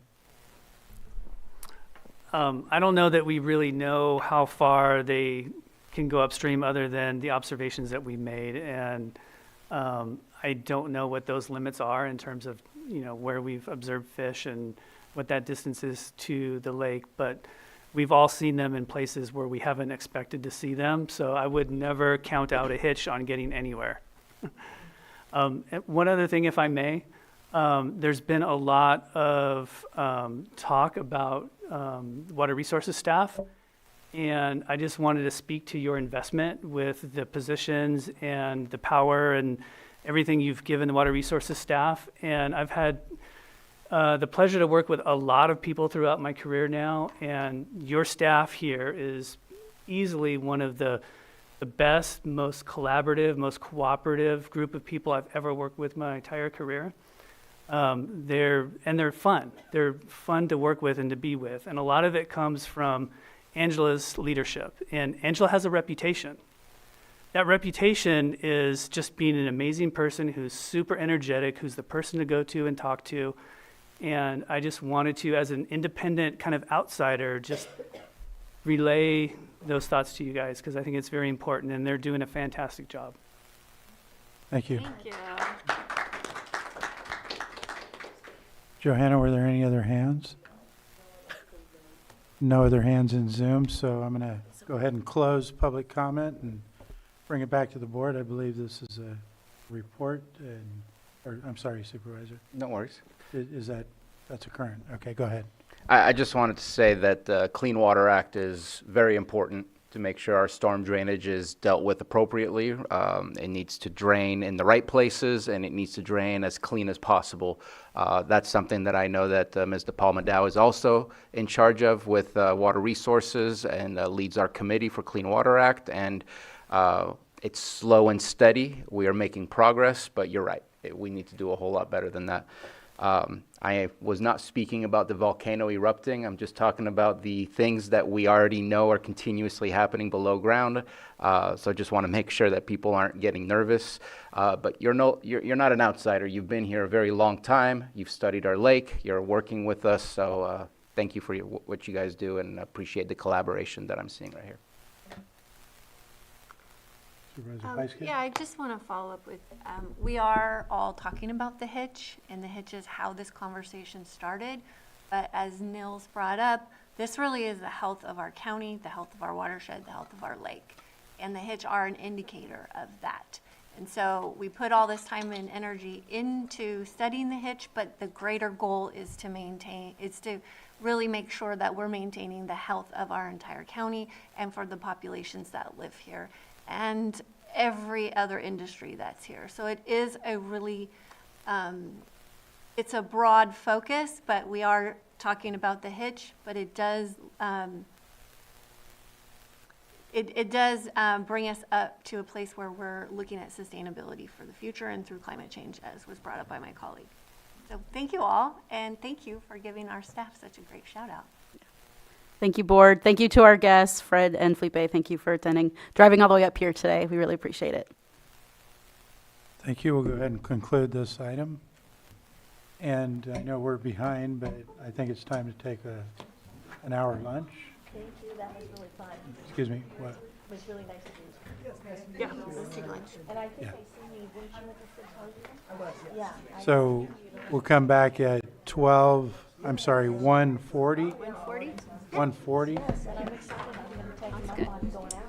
I don't know that we really know how far they can go upstream other than the observations that we made. And I don't know what those limits are in terms of, where we've observed fish and what that distance is to the lake. But we've all seen them in places where we haven't expected to see them. So I would never count out a hitch on getting anywhere. One other thing, if I may, there's been a lot of talk about water resources staff, and I just wanted to speak to your investment with the positions and the power and everything you've given the water resources staff. And I've had the pleasure to work with a lot of people throughout my career now, and your staff here is easily one of the best, most collaborative, most cooperative group of people I've ever worked with my entire career. They're fun. They're fun to work with and to be with. And a lot of it comes from Angela's leadership. And Angela has a reputation. That reputation is just being an amazing person who's super energetic, who's the person to go to and talk to. And I just wanted to, as an independent kind of outsider, just relay those thoughts to you guys, because I think it's very important, and they're doing a fantastic job. Thank you. Thank you. Johanna, were there any other hands? No other hands in Zoom, so I'm going to go ahead and close public comment and bring it back to the board. I believe this is a report, or I'm sorry, Supervisor. No worries. That's a current? Okay, go ahead. I just wanted to say that the Clean Water Act is very important to make sure our storm drainage is dealt with appropriately. It needs to drain in the right places, and it needs to drain as clean as possible. That's something that I know that Ms. DePalma-Dow is also in charge of with Water Resources, and leads our committee for Clean Water Act. And it's slow and steady. We are making progress, but you're right. We need to do a whole lot better than that. I was not speaking about the volcano erupting. I'm just talking about the things that we already know are continuously happening below ground. So I just want to make sure that people aren't getting nervous. But you're not an outsider. You've been here a very long time. You've studied our lake. You're working with us. So thank you for what you guys do, and appreciate the collaboration that I'm seeing right here. Yeah, I just want to follow up with, we are all talking about the hitch, and the hitch is how this conversation started. But as Nils brought up, this really is the health of our county, the health of our watershed, the health of our lake. And the hitch are an indicator of that. And so we put all this time and energy into studying the hitch, but the greater goal is to really make sure that we're maintaining the health of our entire county and for the populations that live here, and every other industry that's here. So it is a really, it's a broad focus, but we are talking about the hitch, but it does, bring us up to a place where we're looking at sustainability for the future and through climate change, as was brought up by my colleague. So thank you all, and thank you for giving our staff such a great shout out. Thank you, board. Thank you to our guests, Fred and Felipe. Thank you for attending, driving all the way up here today. We really appreciate it. Thank you. We'll go ahead and conclude this item. And I know we're behind, but I think it's time to take an hour lunch. Thank you, that was really fun. Excuse me, what? It was really nice of you. Yeah. Let's take lunch. And I think I seen you, weren't you with the symposium? I was, yes. Yeah. So we'll come back at 1:40? 140? 1:40? Yes, and I'm excited. I'm going to take them up on going out.